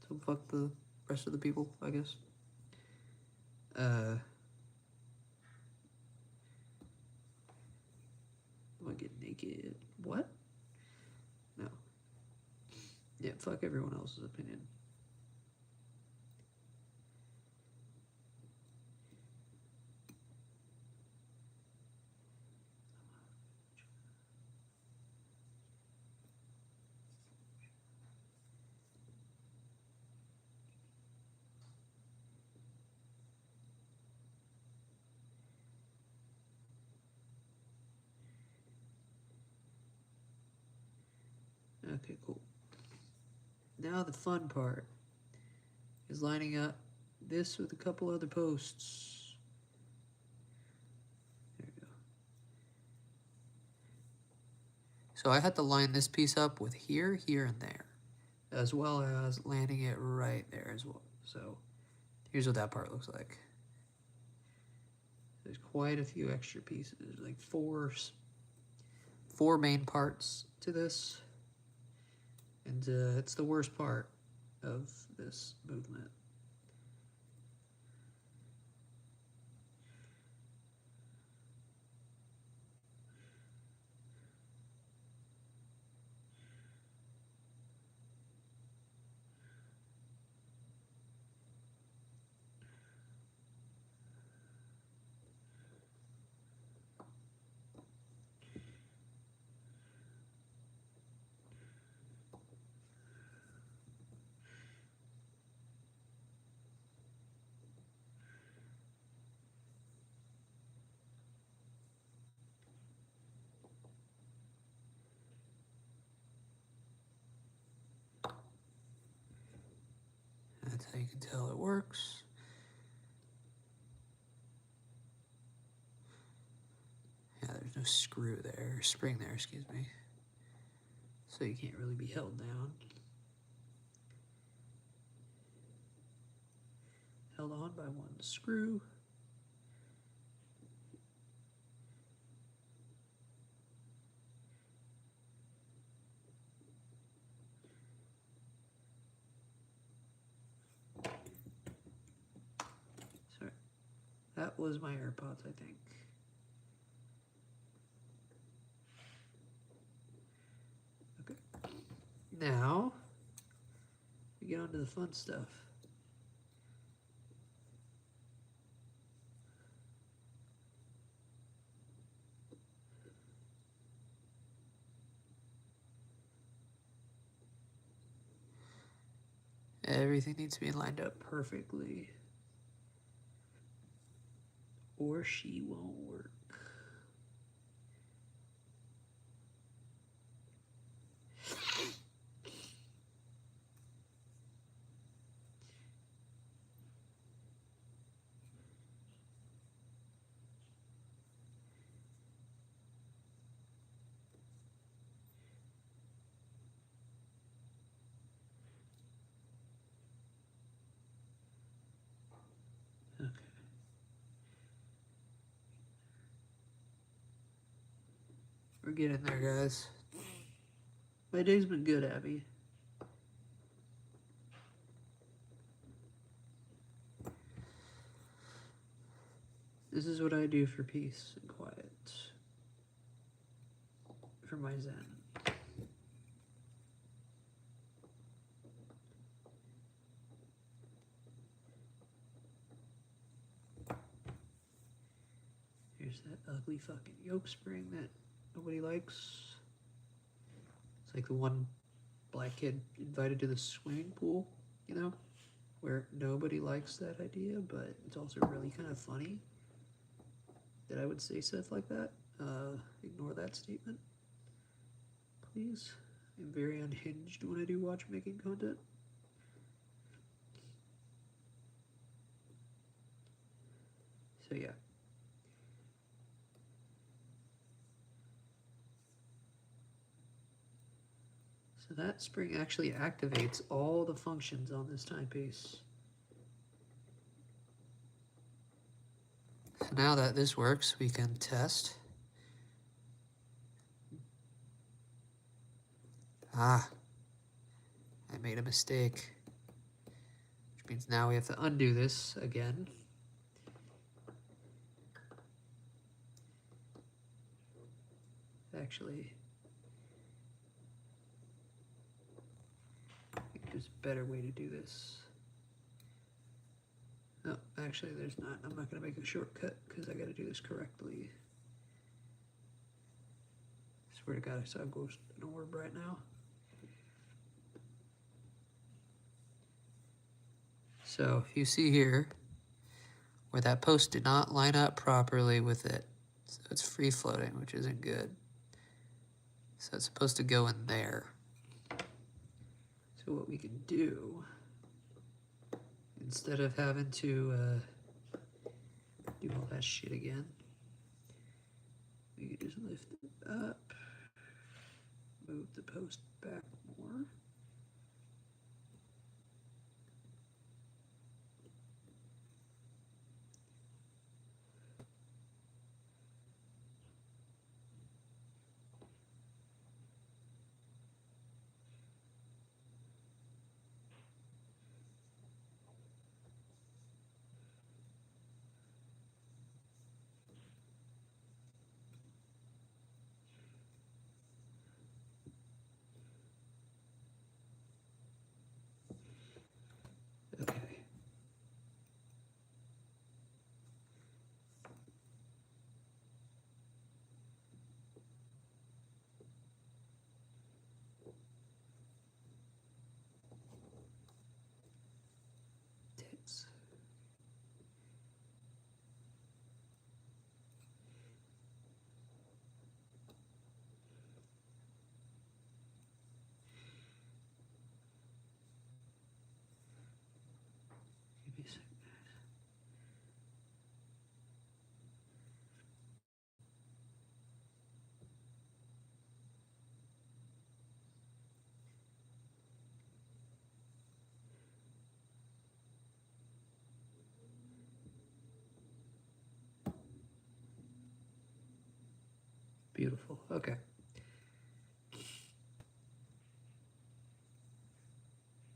So fuck the rest of the people, I guess. I want to get naked. What? No. Yeah, fuck everyone else's opinion. Okay, cool. Now the fun part is lining up this with a couple other posts. There we go. So I had to line this piece up with here, here, and there, as well as landing it right there as well. So here's what that part looks like. There's quite a few extra pieces, like four main parts to this. And it's the worst part of this movement. That's how you can tell it works. there's no screw there, spring there, excuse me. So you can't really be held down. Held on by one screw. Sorry, that was my AirPods, I think. Okay. Now, we get on to the fun stuff. Everything needs to be lined up perfectly, or she won't work. Okay. We're getting there, guys. My day's been good, Abby. This is what I do for peace and quiet. For my zen. Here's that ugly fucking yoke spring that nobody likes. It's like the one black kid invited to the swimming pool, you know, where nobody likes that idea, but it's also really kind of funny that I would say stuff like that. Ignore that statement, please. I'm very unhinged when I do watchmaking content. So yeah. So that spring actually activates all the functions on this timepiece. So now that this works, we can test. Ah, I made a mistake. Which means now we have to undo this again. Actually, I think there's a better way to do this. No, actually there's not. I'm not gonna make a shortcut because I gotta do this correctly. I swear to God, I saw a ghost in an orb right now. So if you see here, where that post did not line up properly with it, so it's free floating, which isn't good. So it's supposed to go in there. So what we can do, instead of having to do all that shit again, we can just lift it up, move the post back more. Beautiful. Okay.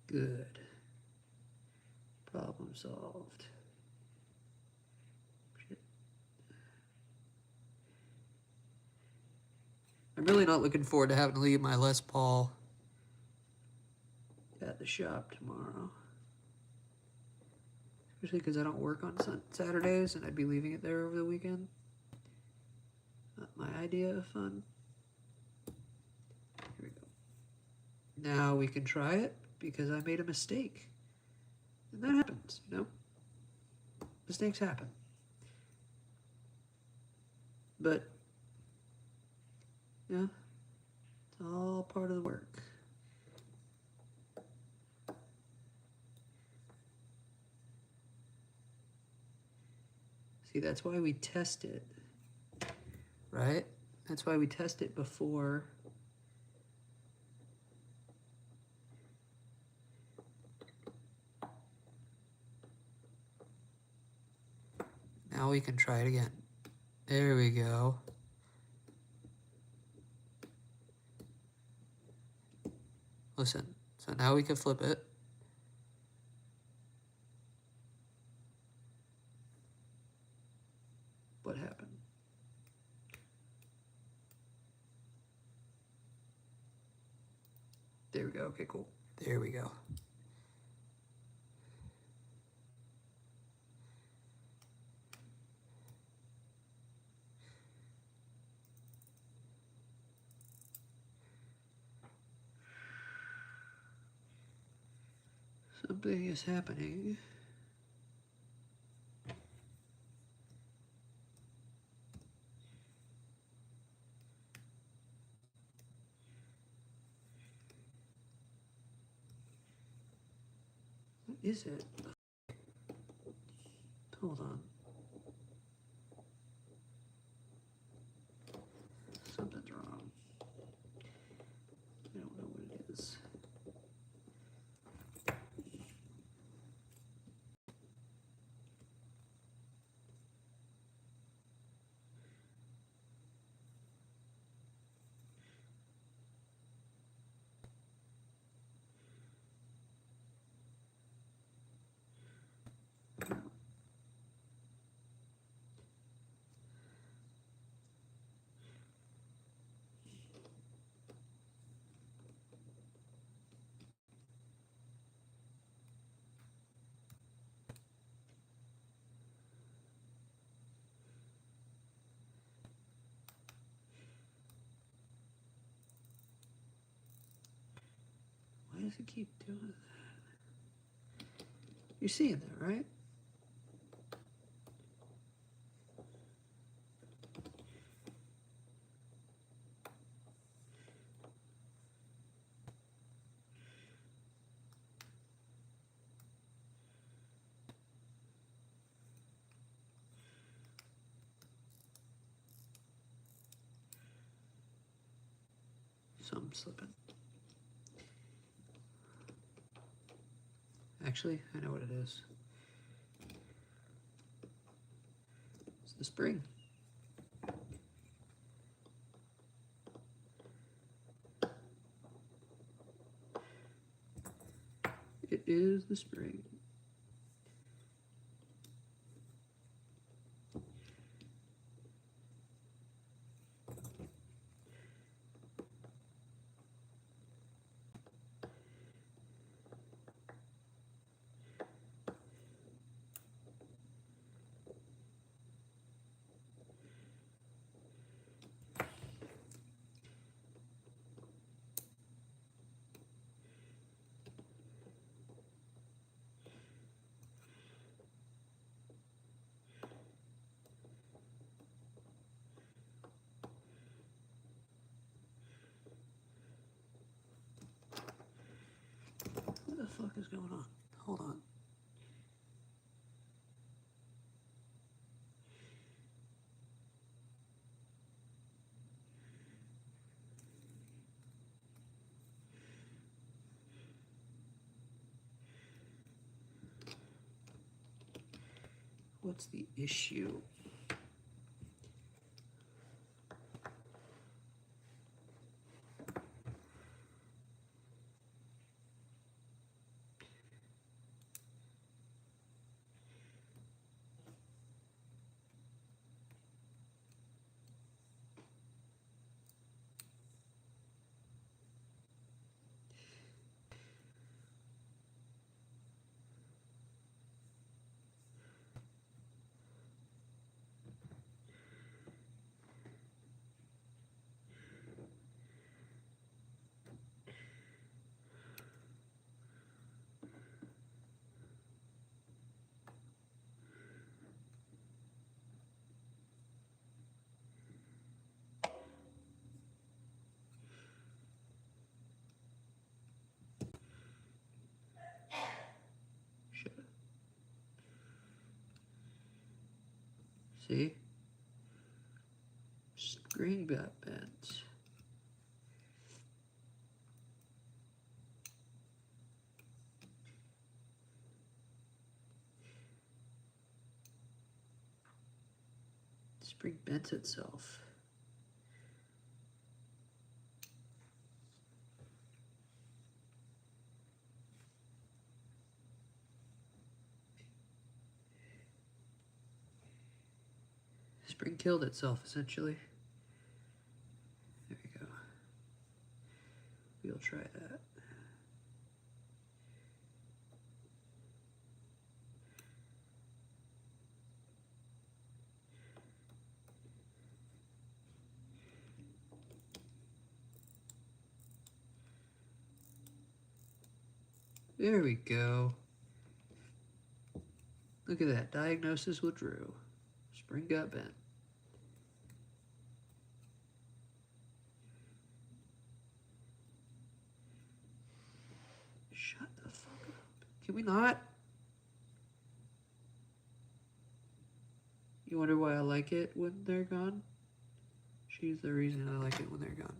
Good. Problem solved. Shit. I'm really not looking forward to having to leave my Les Paul at the shop tomorrow. Especially because I don't work on Saturdays and I'd be leaving it there over the weekend. Not my idea of fun. Here we go. Now we can try it because I made a mistake. And that happens, you know? Mistakes happen. But, yeah, it's all part of the work. See, that's why we test it, right? That's why we test it before. Now we can try it again. There we go. Listen, so now we can flip it. What happened? There we go. Okay, cool. There we go. Something is happening. What is it? Hold on. Something's wrong. I don't know what it is. Why does it keep doing that? You're seeing that, right? Something's slipping. Actually, I know what it is. It's the spring. It is the spring. What the fuck is going on? Hold on. What's the issue? See? Spring got bent. Spring bent itself. Spring killed itself, essentially. There we go. We'll try that. There we go. Look at that. Diagnosis with Drew. Spring got bent. Shut the fuck up. Can we not? You wonder why I like it when they're gone? She's the reason I like it when they're gone.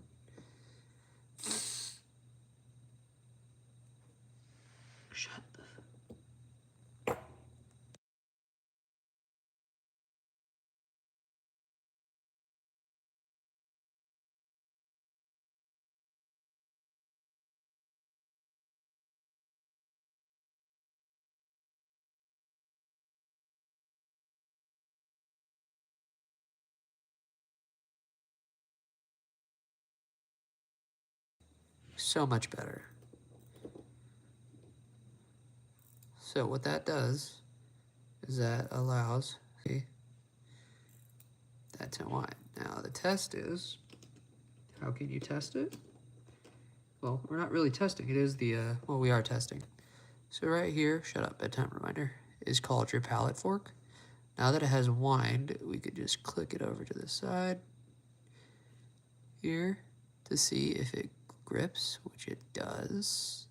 Shut the fuck. So much better. So what that does is that allows, see, that to unwind. Now the test is, how can you test it? Well, we're not really testing. It is the, well, we are testing. So right here, shut up, bedtime reminder, is called your palette fork. Now that it has wind, we could just click it over to the side here to see if it grips, which it does.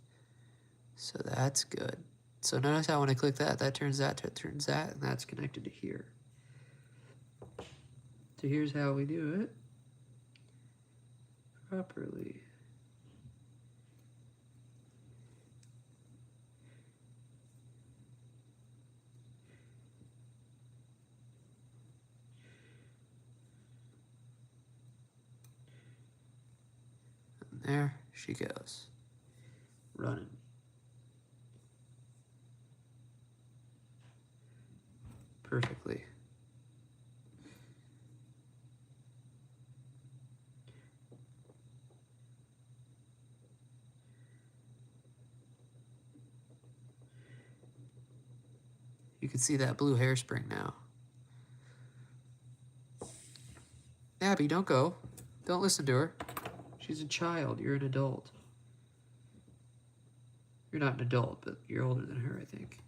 So that's good. So notice how when I click that, that turns that, that turns that, and that's connected to here. So here's how we do it properly. And there she goes, running. Perfectly. You can see that blue hairspring now. Abby, don't go. Don't listen to her. She's a child. You're an adult. You're not an adult, but you're older than her, I think.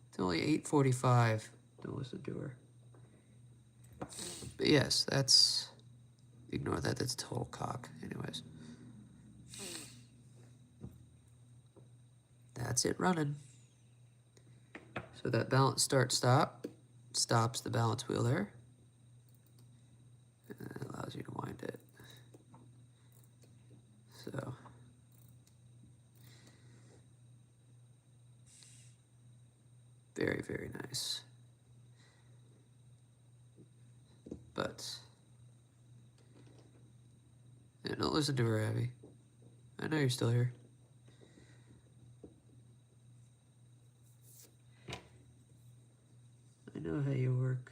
It's only 8:45. Don't listen to her. But yes, that's... Ignore that. That's total cock. Anyways. That's it running. So that balance start stop stops the balance wheel there. And it allows you to wind it. So very, very nice. But yeah, don't listen to her, Abby. I know you're still here. I know how you work.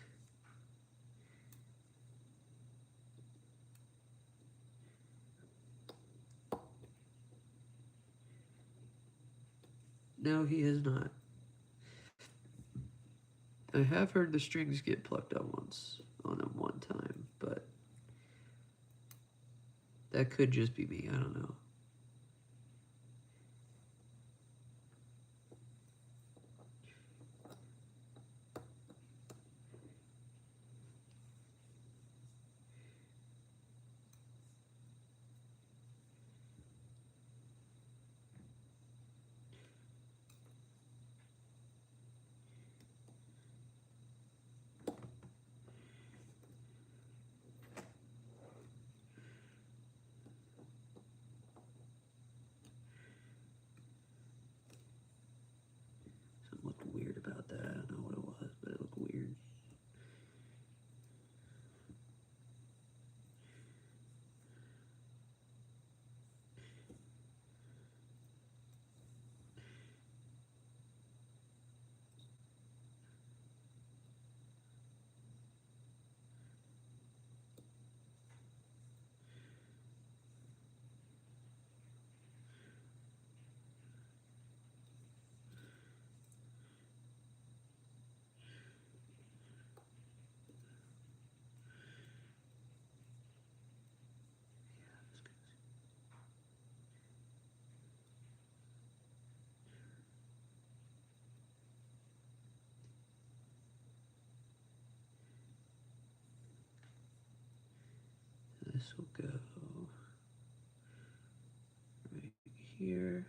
No, he has not. I have heard the strings get plucked up once on him one time, but that could just be me. I don't know. this will go right here.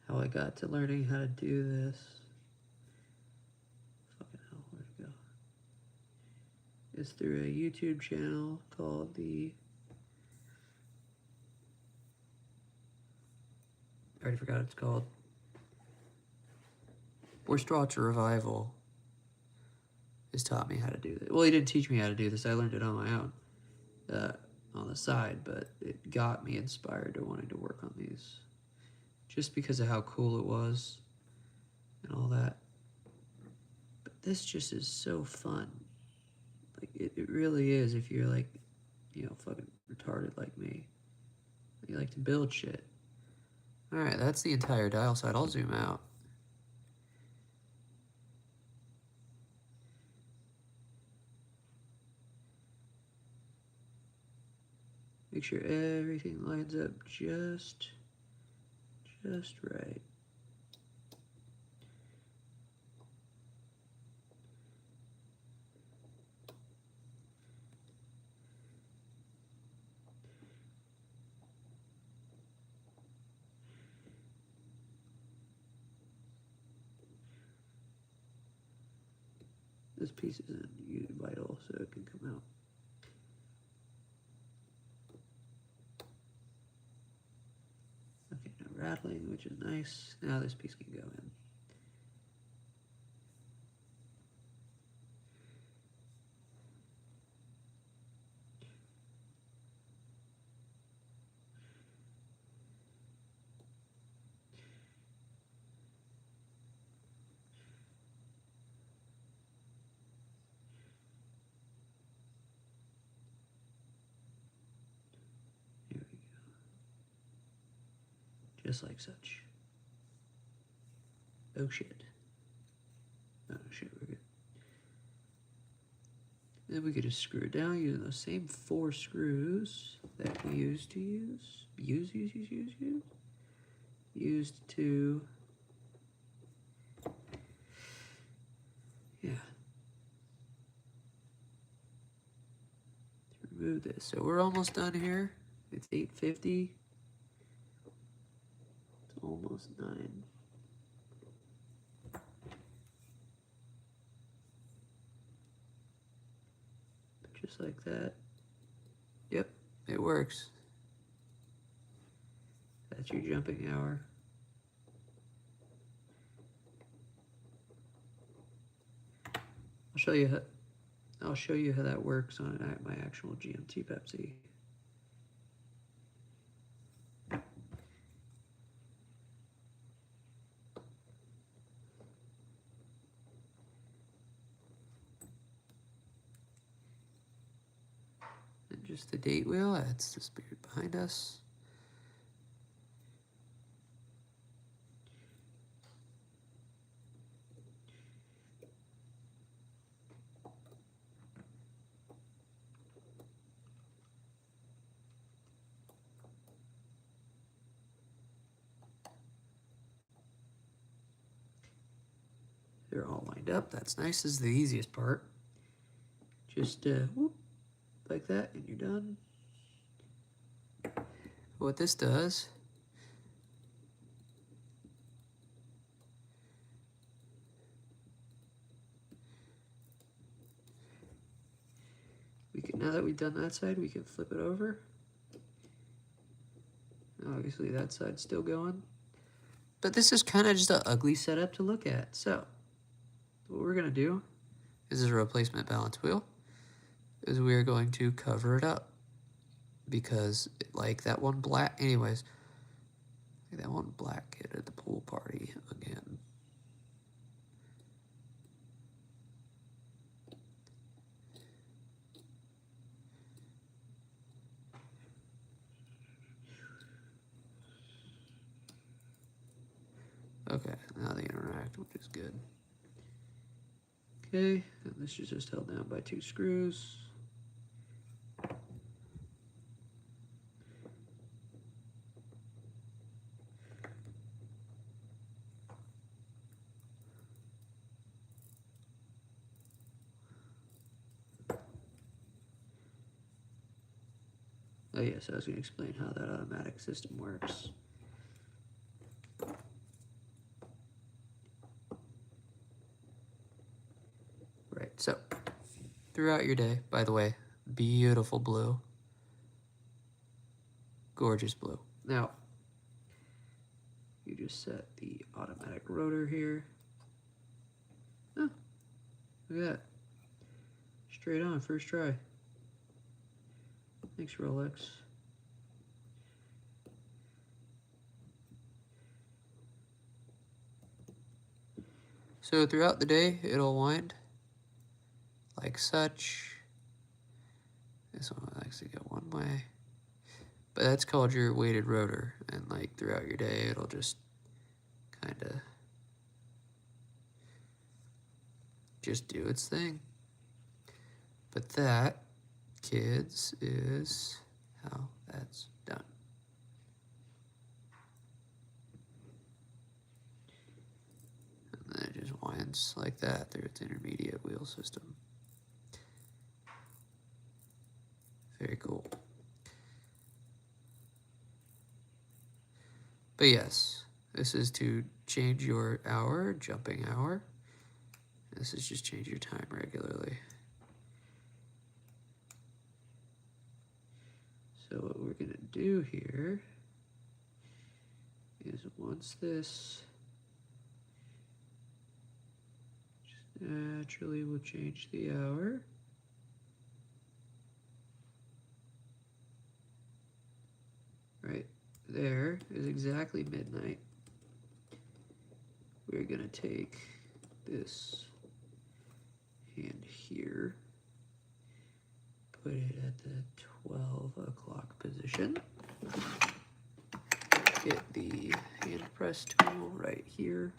How I got to learning how to do this. Fucking hell, where'd it go? It's through a YouTube channel called I already forgot what it's called. Straw Revival has taught me how to do this. Well, he didn't teach me how to do this. I learned it on my own, on the side, but it got me inspired to wanting to work on these. Just because of how cool it was and all that. But this just is so fun. Like, it really is if you're like, you know, fucking retarded like me. You like to build shit. Alright, that's the entire dial side. I'll zoom out. Make sure everything lines up just right. This piece isn't vital, so it can come out. Okay, no rattling, which is nice. Now this piece can go in. Here we go. Just like such. Oh shit. Oh shit, we're good. Then we could just screw it down using those same 4 screws that we used to used to, yeah, to remove this. So we're almost done here. It's 8:50. It's almost 9. Just like that. Yep, it works. That's your jumping hour. I'll show you how that works on my actual GMT Pepsi. And just the date wheel, that's the spirit behind us. They're all lined up. That's nice. This is the easiest part. Just whoop, like that, and you're done. What this does, we can, now that we've done that side, we can flip it over. Obviously that side's still going. But this is kind of just an ugly setup to look at. So what we're gonna do, this is a replacement balance wheel, is we're going to cover it up. Because like that one black, anyways, like that one black kid at the pool party again. Okay, now they interact, which is good. Okay, and this is just held down by 2 screws. Oh yes, I was going to explain how that automatic system works. Right, so throughout your day, by the way, beautiful blue. Gorgeous blue. Now, you just set the automatic rotor here. Oh, look at that. Straight on, first try. Thanks, Rolex. So throughout the day, it'll wind like such. This one likes to go one way. But that's called your weighted rotor. And like throughout your day, it'll just kind of just do its thing. But that, kids, is how that's done. And then it just winds like that through its intermediate wheel system. Very cool. But yes, this is to change your hour, jumping hour. This is just change your time regularly. So what we're gonna do here is once this just naturally will change the hour. Right there is exactly midnight. We're gonna take this hand here, put it at the 12 o'clock position. Get the hand press tool right here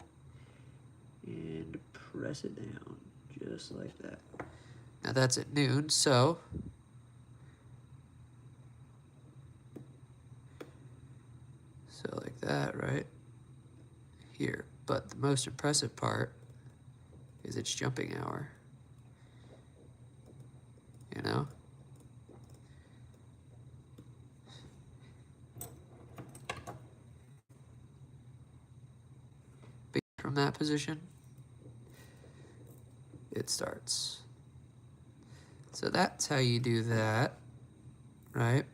and press it down just like that. Now that's at noon, so like that, right? Here. But the most impressive part is its jumping hour. You know? But from that position, it starts. So that's how you do that, right?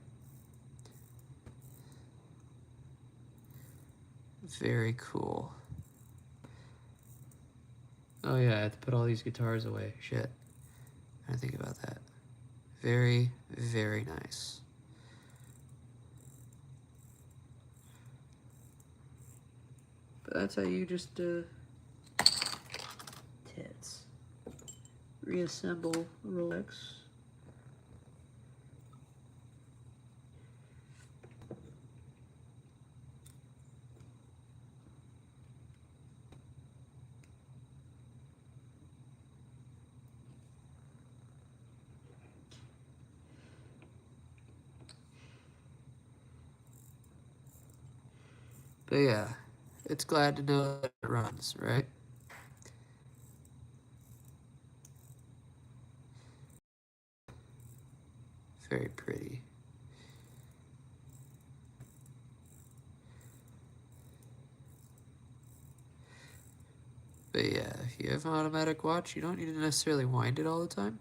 Very cool. Oh yeah, I have to put all these guitars away. Shit. I didn't think about that. Very, very nice. But that's how you just tits. Reassemble Rolex. But yeah, it's glad to know that it runs, right? Very pretty. But yeah, if you have an automatic watch, you don't need to necessarily wind it all the time.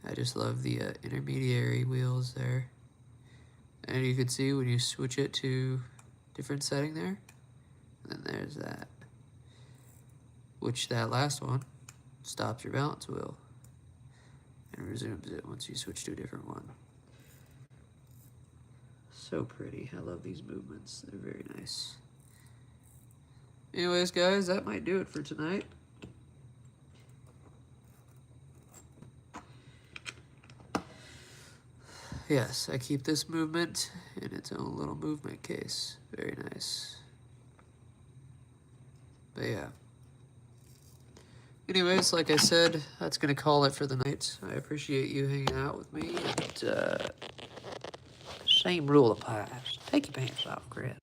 I just love the intermediary wheels there. And you can see when you switch it to different setting there, and then there's that. Which that last one stops your balance wheel and resumes it once you switch to a different one. So pretty. I love these movements. They're very nice. Anyways, guys, that might do it for tonight. Yes, I keep this movement in its own little movement case. Very nice. But yeah. Anyways, like I said, that's going to call it for the night. I appreciate you hanging out with me. And, same rule applies. Take your pants off, Chris.